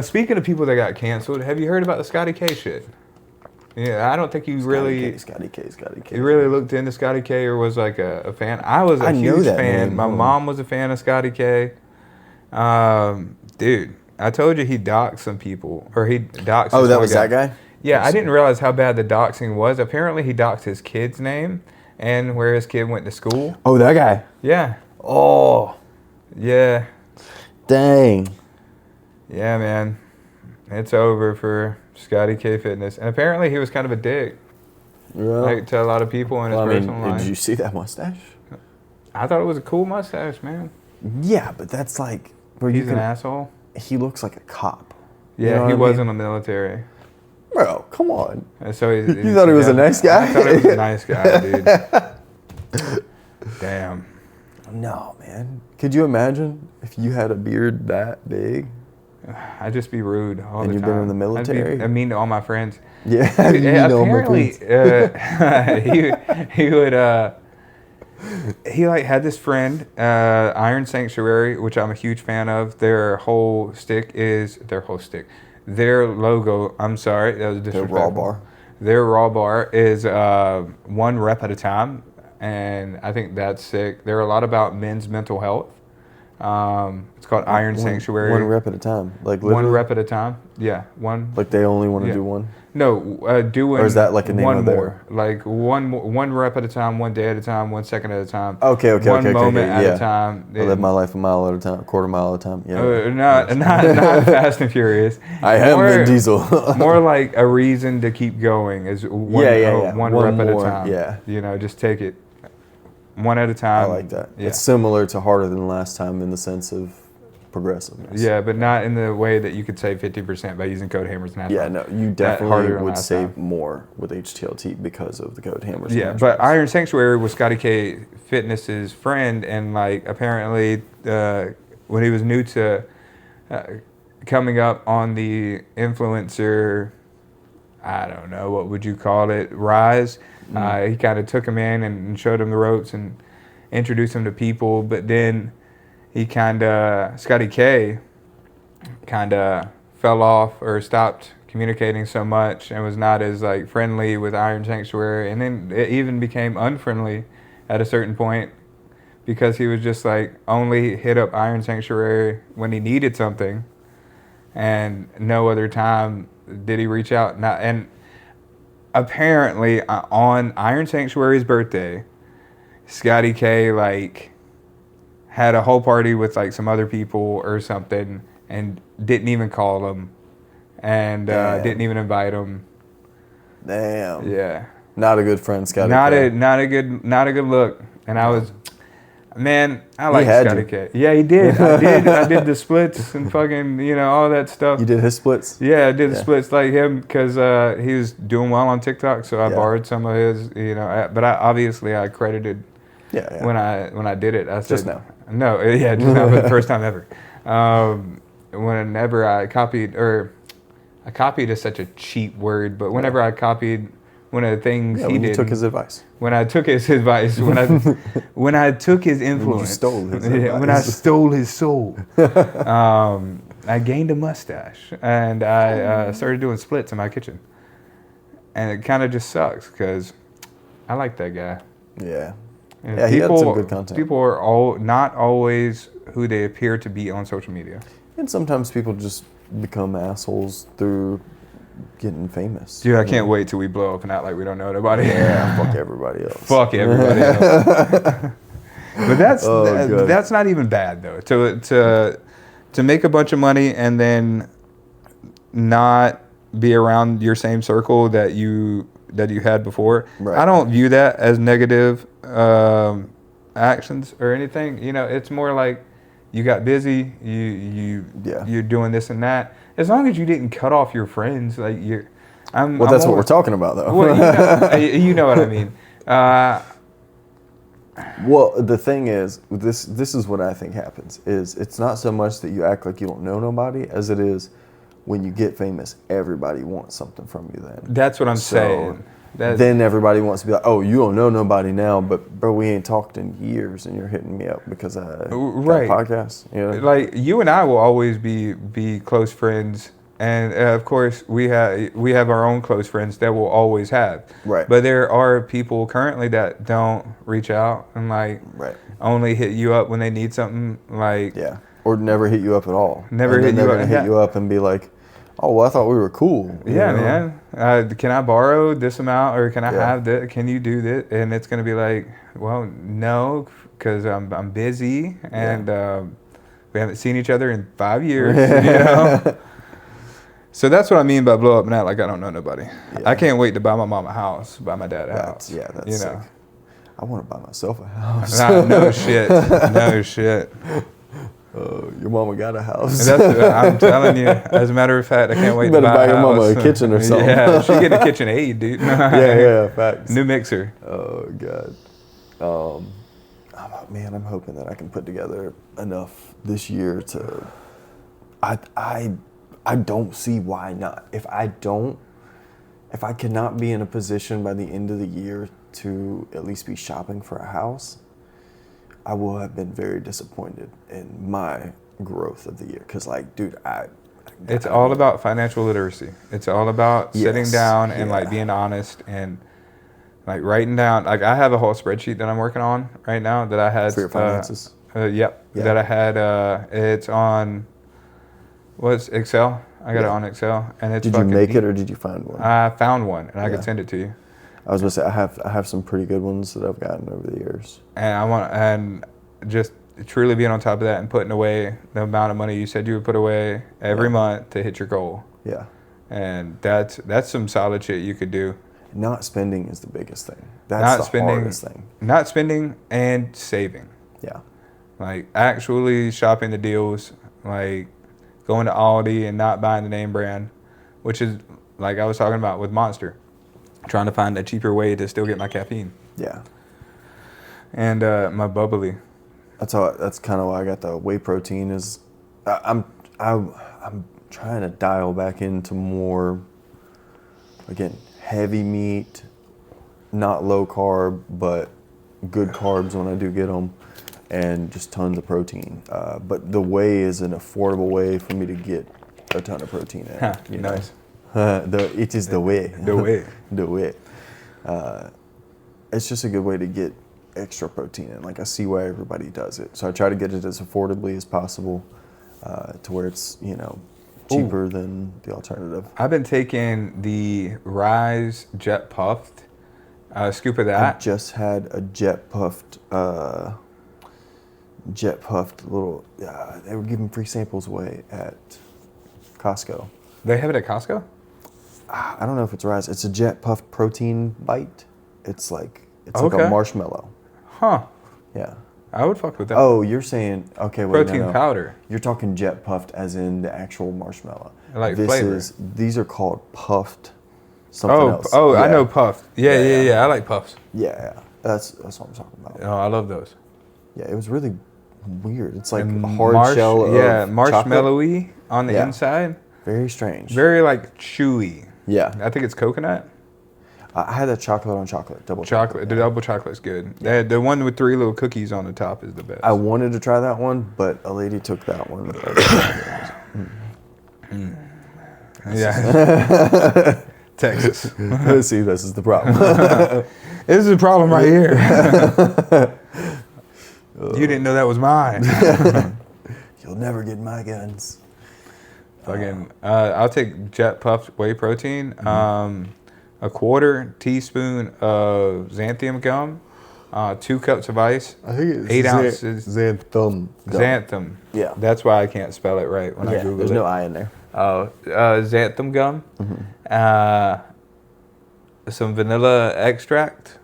Speaking of people that got canceled, have you heard about the Scotty K shit? Yeah, I don't think you really. Scotty K. You really looked into Scotty K or was like a fan. I was a huge fan. Name. My mom was a fan of Scotty K. Dude, I told you he doxed some people, or he doxed. Oh, that was that guy? Yeah, I didn't realize how bad the doxing was. Apparently, he doxed his kid's name and where his kid went to school. Oh, that guy. Yeah. Oh. Yeah. Dang. Yeah, man. It's over for Scotty K Fitness. And apparently he was kind of a dick. Yeah. Like, to a lot of people in his personal life. Did you see that mustache? I thought it was a cool mustache, man. Yeah, but that's like where He's an asshole. He looks like a cop. Yeah, you know he was mean? in the military. Bro, come on. And so you thought he was a nice guy? I thought he was a nice guy, dude. Damn. No, man. Could you imagine if you had a beard that big? I'd just be rude all the time. And you've been in the military? I mean to all my friends. Yeah, apparently, he would. He like had this friend, Iron Sanctuary, which I'm a huge fan of. Their logo. I'm sorry, that was disrespectful. Their raw bar. Their raw bar is 1 rep at a time, and I think that's sick. They're a lot about men's mental health. It's called Iron Sanctuary. 1 rep at a time, like literally? 1 rep at a time. Yeah, one. Like they only want to do one. No, doing. Or is that like a name one of more? Like one rep at a time, 1 day at a time, 1 second at a time. Okay. One moment at a time. I live my life a mile at a time, a quarter mile at a time. Yeah. Not Fast and Furious. I am Vin Diesel. More like a reason to keep going is one rep at a time. Yeah. You know, just take it 1 at a time. I like that. Yeah. It's similar to Harder Than Last Time in the sense of progressiveness. Yeah, but not in the way that you could save 50% by using code Hammers and Yeah, no, you definitely would save more with HTLT because of the code Hammers. Yeah, but Iron Sanctuary was Scotty K Fitness's friend, and like apparently when he was new to coming up on the influencer, I don't know, what would you call it, rise, he kind of took him in and showed him the ropes and introduced him to people, but then he Scotty K fell off or stopped communicating so much and was not as like friendly with Iron Sanctuary, and then it even became unfriendly at a certain point because he was just like only hit up Iron Sanctuary when he needed something, and no other time did he reach out. And apparently on Iron Sanctuary's birthday, Scotty K like had a whole party with like some other people or something and didn't even call him and didn't even invite him. Damn. Yeah. Not a good friend, Scotty K. K. Not a good look. And I was, man, I like Scotty K. Yeah, he did. I did the splits and fucking, all that stuff. You did his splits? Yeah, I did the splits like him because he was doing well on TikTok, so I borrowed some of his, but I credited when I did it. I said, just now. No, just now for the first time ever. Whenever I copied is such a cheap word, but whenever I copied one of the things he did. You took his advice. When I took his advice, when I took his influence. When you stole his advice. When I stole his soul. I gained a mustache, and I started doing splits in my kitchen. And it kind of just sucks, because I like that guy. Yeah. And he had some good content. People are not always who they appear to be on social media. And sometimes people just become assholes through getting famous. Dude, I can't wait till we blow up and act like we don't know nobody. Yeah, fuck everybody else. Fuck everybody else. But that's not even bad though. To make a bunch of money and then not be around your same circle that you had before. Right. I don't view that as negative actions or anything. It's more like you got busy, you're doing this and that. As long as you didn't cut off your friends, like Well, that's what we're talking about, though. Well, you know what I mean. Well, the thing is, this is what I think happens. Is it's not so much that you act like you don't know nobody, as it is when you get famous, everybody wants something from you then. That's what I'm saying. Then everybody wants to be like, oh, you don't know nobody now, but bro, we ain't talked in years, and you're hitting me up because I got a podcast. You know? Like you and I will always be close friends. And of course, we have our own close friends that we'll always have. Right. But there are people currently that don't reach out and only hit you up when they need something. Like or never hit you up at all. Never hit you up. Hit you up and be like, oh, well, I thought we were cool. Yeah, man. Can I borrow this amount, or can I have that? Can you do this? And it's gonna be like, well, no, because I'm busy and we haven't seen each other in 5 years. You know. So that's what I mean by blow up and act like I don't know nobody. Yeah. I can't wait to buy my mom a house, buy my dad a house. Yeah, that's sick. I want to buy myself a house. No shit. No shit. Your mama got a house. I'm telling you. As a matter of fact, I can't wait to buy your mama a kitchen or something. Yeah, she get a KitchenAid, dude. Facts. New mixer. Oh, God. Man, I'm hoping that I can put together enough this year to... I don't see why not. If I cannot be in a position by the end of the year to at least be shopping for a house, I will have been very disappointed in my growth of the year. Because, like, dude, it's all about financial literacy. It's all about sitting down and, like, being honest and, like, writing down. Like, I have a whole spreadsheet that I'm working on right now that I had. For your finances? That I had. It's on... What's Excel? I got it on Excel, and it's. Did you make it or did you find one? I found one, and I could send it to you. I was gonna say I have some pretty good ones that I've gotten over the years. And just truly being on top of that and putting away the amount of money you said you would put away every month to hit your goal. Yeah. And that's some solid shit you could do. Not spending is the biggest thing. That's the hardest thing. Not spending and saving. Yeah. Like actually shopping the deals, like. Going to Aldi and not buying the name brand, which is like I was talking about with Monster, trying to find a cheaper way to still get my caffeine. Yeah. And my bubbly. That's kind of why I got the whey protein. Is I'm trying to dial back into more, again, heavy meat, not low carb, but good carbs when I do get them. And just tons of protein. But the whey is an affordable way for me to get a ton of protein in. Nice. It is the way. The way. The way. It's just a good way to get extra protein in. Like I see why everybody does it. So I try to get it as affordably as possible to where it's, cheaper than the alternative. I've been taking the Rise Jet Puffed scoop of that. I just had a jet puffed little, they were giving free samples away at Costco. They have it at Costco? I don't know if it's Rise. It's a jet puffed protein bite. It's like a marshmallow. Huh. Yeah. I would fuck with that. Oh, you're saying, okay, wait, protein powder. You're talking jet puffed as in the actual marshmallow. Like flavor. These are called puffed something else. Oh, yeah. I know puffed. Yeah. I like puffs. Yeah. That's what I'm talking about. Oh, I love those. Yeah, it was really weird. It's like a hard shell of marshmallowy on the inside. Very strange. Very like chewy. Yeah. I think it's coconut. I had a chocolate on chocolate, double chocolate. The double chocolate's good. Yeah. The one with 3 little cookies on the top is the best. I wanted to try that one, but a lady took that one. Yeah. Texas. See, this is the problem. This is the problem right here. You didn't know that was mine. You'll never get my guns. Fucking, I'll take Jet Puffed whey protein, a 1/4 teaspoon of xanthan gum, 2 cups of ice, I think it's 8 ounces. Xanthan. Xanthan. Yeah. That's why I can't spell it right when I Google it. There's no I in there. Xanthan gum, some vanilla extract,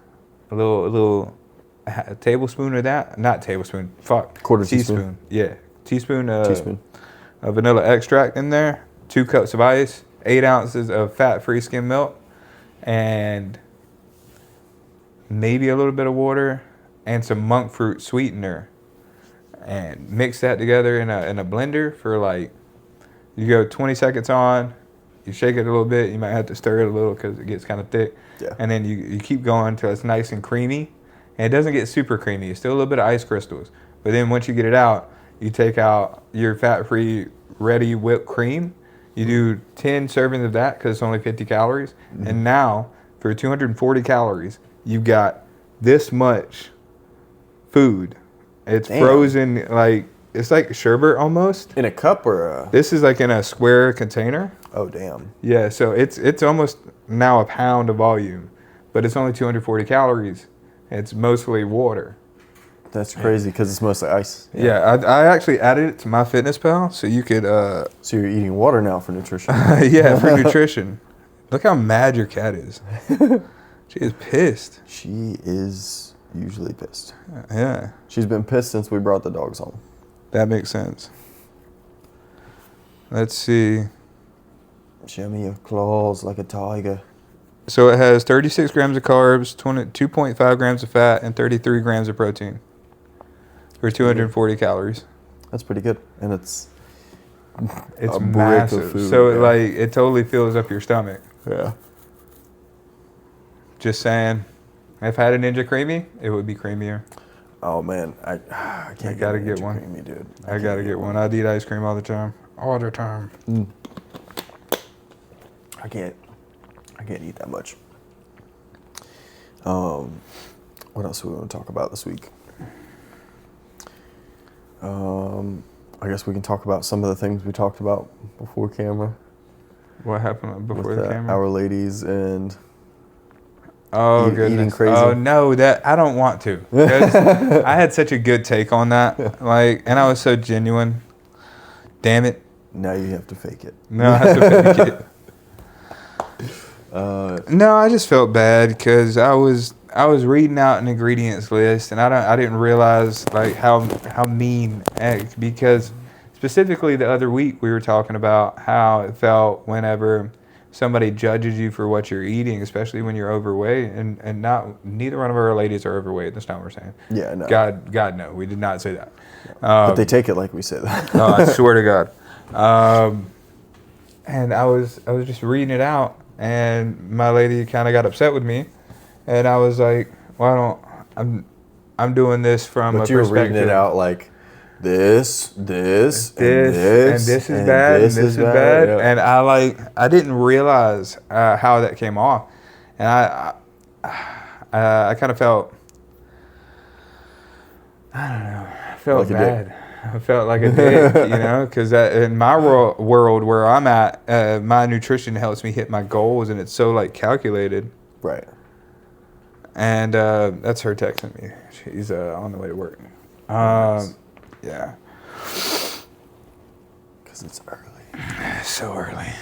a little tablespoon of that. Not tablespoon. Fuck. 1/4 teaspoon. Yeah. teaspoon Teaspoon. of vanilla extract in there, 2 cups of ice, 8 ounces of fat-free skim milk, and maybe a little bit of water and some monk fruit sweetener, and mix that together in a blender for like, you go 20 seconds on, you shake it a little bit, you might have to stir it a little because it gets kind of thick, Yeah. and then you keep going until it's nice and creamy, and it doesn't get super creamy, it's still a little bit of ice crystals, but then once you get it out, you take out your fat-free ready whipped cream, you do 10 servings of that because it's only 50 calories, and now for 240 calories, you've got this much food. It's Damn. frozen, like, it's like sherbet almost. In a cup or a... This is like in a square container. Oh, damn. Yeah, so it's almost now a pound of volume, but it's only 240 calories. It's mostly water. That's crazy because it's mostly ice. Yeah, I actually added it to MyFitnessPal so you could... So you're eating water now for nutrition. yeah, for nutrition. Look how mad your cat is. She is pissed. She is usually pissed. Yeah, She's been pissed since we brought the dogs home. that makes sense. Let's see. Show me your claws like a tiger. So it has 36 grams of carbs, 2.5 grams of fat, and 33 grams of protein for 240 calories. That's pretty good. And it's It's a brick of massive. food, So yeah. it totally fills up your stomach. yeah. Just saying. If I had a Ninja Creamy, it would be creamier. Oh man, I can't. gotta a get Ninja one. Creamy, dude. I gotta get one. I'd eat ice cream all the time. All the time. I can't eat that much. What else do we want to talk about this week? I guess we can talk about some of the things we talked about before camera. What happened before with the camera? Our ladies and Oh, eating goodness. crazy. Oh, no, that I don't want to. 'Cause I had such a good take on that. Like, and I was so genuine. Damn it. now you have to fake it. No, I have to fake it. No, I just felt bad because I was reading out an ingredients list, and I didn't realize like how mean eggs, because specifically the other week we were talking about how it felt whenever somebody judges you for what you're eating, especially when you're overweight, and neither one of our ladies are overweight. That's not what we're saying. Yeah, no. God, no, we did not say that. But they take it like we say that. No, I swear to God. And I was just reading it out, and my lady kind of got upset with me, and I was like, "Well, I'm doing this from But a you were perspective. reading it out like this, and this is bad, and this is bad." Yeah. And I didn't realize how that came off, and I kind of felt, I don't know, I felt Like a bad. I felt like a dick, because in my world where I'm at, my nutrition helps me hit my goals, and it's so like calculated. Right. And that's her texting me. She's on the way to work. Nice. Yeah. Because it's early. So early.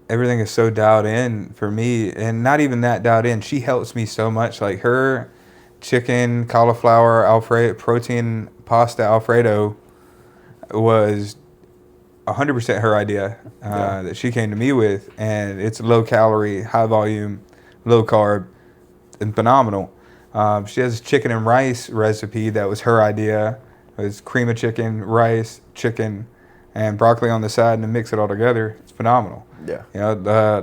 Everything is so dialed in for me, and not even that dialed in. She helps me so much. Like her chicken, cauliflower, protein pasta Alfredo was 100% her idea that she came to me with, and it's low calorie, high volume, low carb, and phenomenal. She has a chicken and rice recipe that was her idea. It was cream of chicken, rice, chicken, and broccoli on the side, and then mix it all together. It's phenomenal. Yeah.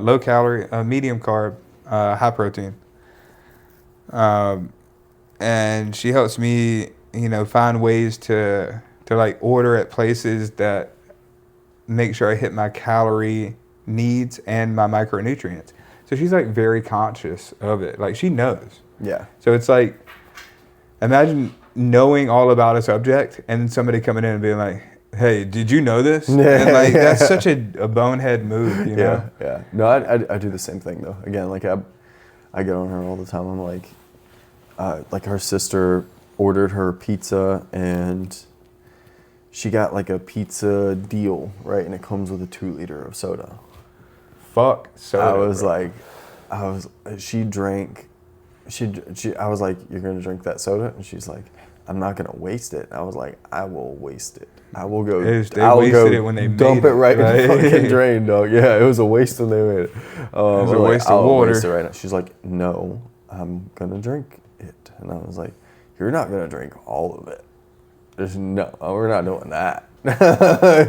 Low calorie, medium carb, high protein. And she helps me, find ways to like order at places that make sure I hit my calorie needs and my micronutrients. So she's like very conscious of it. Like she knows. Yeah. So it's like, imagine knowing all about a subject and somebody coming in and being like, "Hey, did you know this?" And like that's such a bonehead move, Yeah. Yeah. No, I do the same thing though. Again, like I get on her all the time. I'm like her sister ordered her pizza, and she got like a pizza deal, right? And it comes with a 2-liter of soda. Fuck soda. She drank. I was like, "You're gonna drink that soda?" And she's like, I'm not gonna waste it. I was like, I will waste it. I will go. They I'll wasted go it when they dump made it right in the right? fucking drain, dog. Yeah, it was a waste when they made it. It was a waste of I'll water. waste it right now. She's like, no, I'm gonna drink it, and I was like, you're not gonna drink all of it. There's no, we're not doing that.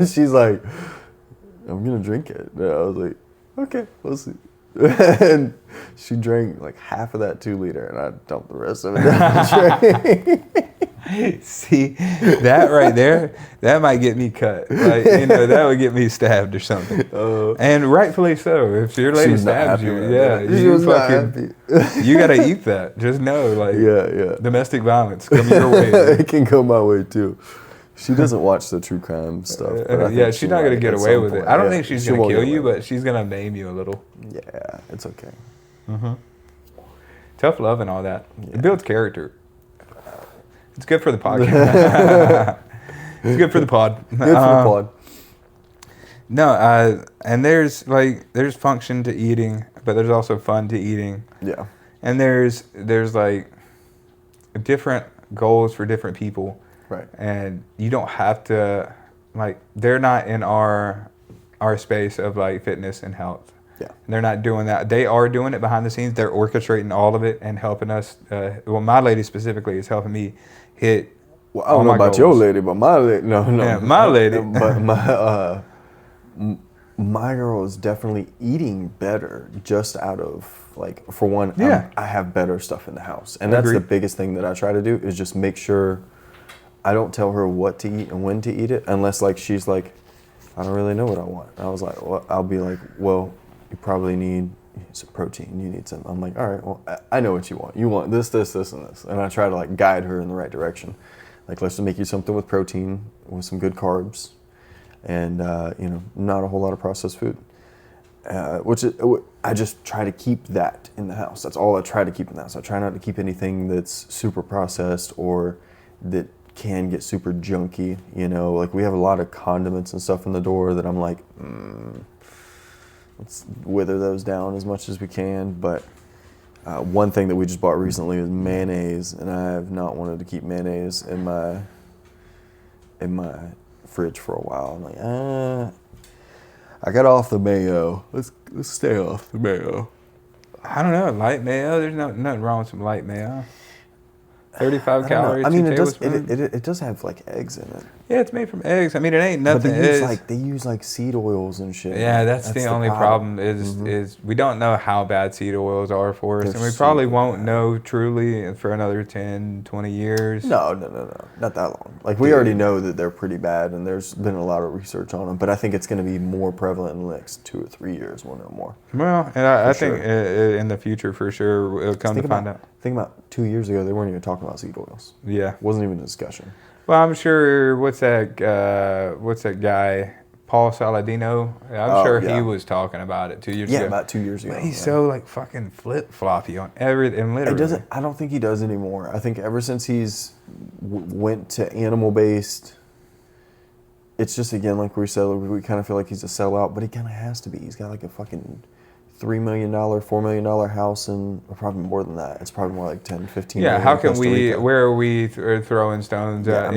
She's like, I'm gonna drink it. And I was like, okay, we'll see. And she drank like half of that 2 liter, and I dumped the rest of it down the drain. See, that right there, that might get me cut. Like, that would get me stabbed or something. And rightfully so. If your lady stabs you, you gotta eat that. Just know, like, yeah. domestic violence coming your way. It can go my way too. She doesn't watch the true crime stuff. But I think she's not gonna get away with it. I don't think she's gonna won't kill get you, away with but she's gonna maim you a little. it. Yeah, it's okay. Tough love and all that. It builds character. It's good for the podcast. It's good for the pod. Good for the pod. No, and there's function to eating, but there's also fun to eating. Yeah. And there's like different goals for different people. Right. And you don't have to, like, they're not in our space of like fitness and health. Yeah. And they're not doing that. They are doing it behind the scenes. They're orchestrating all of it and helping us. Well, my lady specifically is helping me hit. Well, I don't know about your lady, but my lady, no. Yeah, my lady. But my girl is definitely eating better just out of, like, for one, I have better stuff in the house. And that's the biggest thing that I try to do is just make sure I don't tell her what to eat and when to eat it unless, like, she's like, I don't really know what I want. I was like, well, I'll be like, well, you probably need some protein. You need some. I'm like, all right, well, I know what you want. You want this, this, this, and this. And I try to, like, guide her in the right direction. Like, let's just make you something with protein, with some good carbs, and, not a whole lot of processed food. I just try to keep that in the house. That's all I try to keep in the house. I try not to keep anything that's super processed or that can get super junky, like we have a lot of condiments and stuff in the door that I'm like, let's wither those down as much as we can. But one thing that we just bought recently is mayonnaise, and I have not wanted to keep mayonnaise in my fridge for a while. I'm like, I got off the mayo. Let's stay off the mayo. I don't know, light mayo. There's nothing wrong with some light mayo. 35 calories. I mean, it does have like eggs in it. Yeah, it's made from eggs. I mean, it ain't nothing. But they use like seed oils and shit. Yeah, that's the only problem is we don't know how bad seed oils are for us, and we probably won't know truly for another 10, 20 years. No, not that long. Like, we already know that they're pretty bad, and there's been a lot of research on them. But I think it's going to be more prevalent in the next 2 or 3 years. We'll know more. Well, and I think in the future for sure it'll come to find out. Think about 2 years ago, they weren't even talking about seed oils. Yeah, wasn't even a discussion. Well, I'm sure. What's that guy? Paul Saladino. I'm sure he was talking about it 2 years ago. Yeah, about 2 years ago. But he's so like fucking flip floppy on everything. Literally, I don't think he does anymore. I think ever since he's went to animal based, it's just, again, like we said, we kind of feel like he's a sellout, but he kind of has to be. He's got like a fucking $3 million, $4 million house, and probably more than that. It's probably more like 10, 15 million. Yeah, how can we, where are we throwing stones at?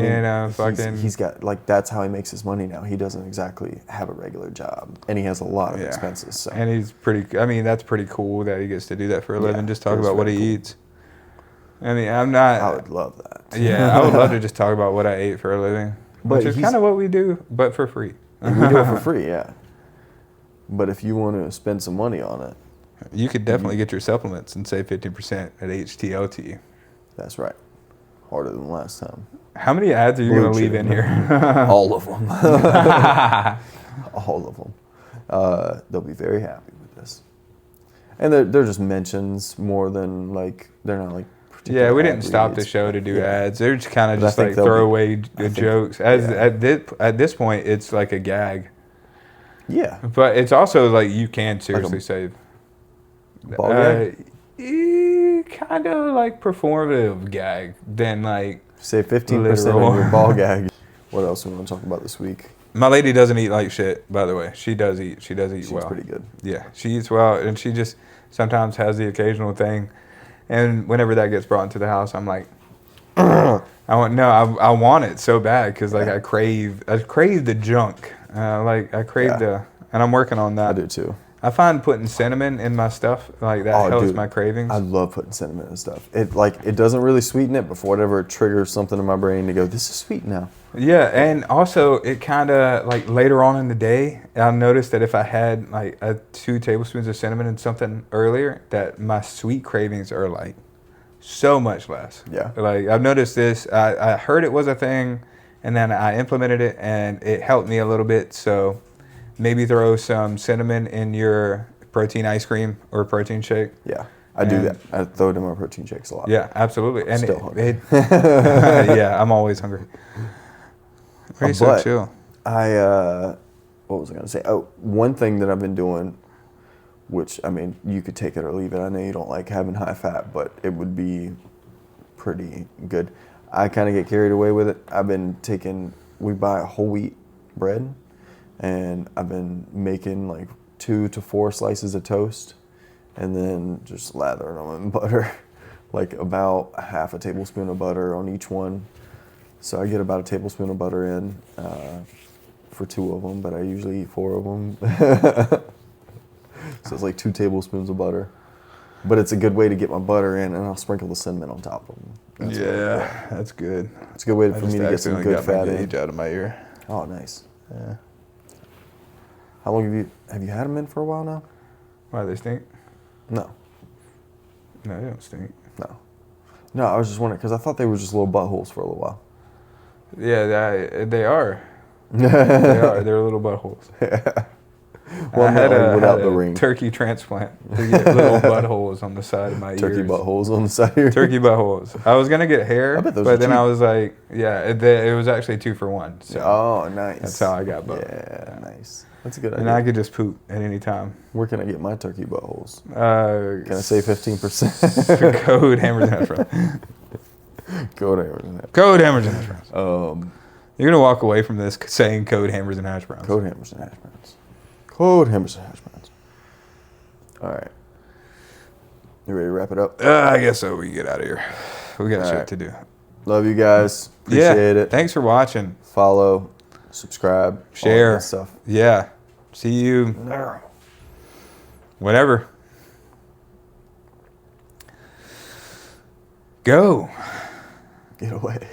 He's got, like, that's how he makes his money now. He doesn't exactly have a regular job, and he has a lot of expenses. So. And he's that's pretty cool that he gets to do that for a living, just talk about what he eats. I mean, I would love that. Yeah, I would love to just talk about what I ate for a living, which is kind of what we do, but for free. We do it for free, yeah. But if you want to spend some money on it, you could definitely get your supplements and save 15% at HTLT. That's right. Harder than last time. How many ads are you going to leave in here? All of them. All of them. They'll be very happy with this. And they're just mentions more than, like, they're not like Yeah, we didn't stop the show to do ads. They're just kind of just like throwaway jokes. At this point, it's like a gag. Yeah. But it's also like you can seriously save. Ball gag? Kind of like performative gag than like save 15% on your ball gag. What else do we want to talk about this week? My lady doesn't eat like shit, by the way. She does eat. She does eat well. She's pretty good. Yeah, she eats well, and she just sometimes has the occasional thing. And whenever that gets brought into the house, I'm like, I want it so bad because like I crave the junk. I crave and I'm working on that. I do too. I find putting cinnamon in my stuff like that helps my cravings. I love putting cinnamon in stuff. It doesn't really sweeten it, but for whatever it triggers something in my brain to go, this is sweet now. Yeah, and also it kind of like later on in the day, I noticed that if I had like 2 tablespoons of cinnamon in something earlier, that my sweet cravings are like so much less. Yeah. Like I've noticed this. I heard it was a thing, and then I implemented it, and it helped me a little bit. So maybe throw some cinnamon in your protein ice cream or protein shake. Yeah, I do that. I throw it in my protein shakes a lot. Yeah, absolutely. And still hungry. Yeah, I'm always hungry. Very so chill. What was I gonna say? Oh, one thing that I've been doing, which I mean, you could take it or leave it. I know you don't like having high fat, but it would be pretty good. I kind of get carried away with it. We buy whole wheat bread, and I've been making like 2 to 4 slices of toast, and then just lathering them in butter, like about half a tablespoon of butter on each one. So I get about a tablespoon of butter in for 2 of them, but I usually eat 4 of them. So it's like 2 tablespoons of butter. But it's a good way to get my butter in, and I'll sprinkle the cinnamon on top of them. That's good. It's a good way for me to get some good fat in. Out of my ear. Oh, nice. Yeah. How long have you had them in for a while now? Why, they stink? No. No, they don't stink. No, I was just wondering, because I thought they were just little buttholes for a little while. Yeah, they are. They are. They're little buttholes. Yeah. Well, I had without the a ring. turkey transplant to get little buttholes on the side of my ears. Turkey buttholes on the side of your Turkey buttholes. I was gonna get hair, bet those but are then cheap. I was like, it was actually 2 for 1. So Oh, nice. that's how I got both. Yeah, nice. That's a good idea. And I could just poop at any time. Where can I get my turkey buttholes? Can I save 15%? Code Hammers and Hash Browns. Code Hammers and Hash Code Hammers and Hash Browns. Browns. You're gonna walk away from this saying Code Hammers and Hash Browns. Code Hammers and Hash Browns. Code Hammers and Hash Browns. All right. You ready to wrap it up? I guess so. We can get out of here. We got shit to do. Love you guys. Appreciate it. Thanks for watching. Follow, subscribe, share, all that stuff. Yeah. See you whenever. Go. Get away.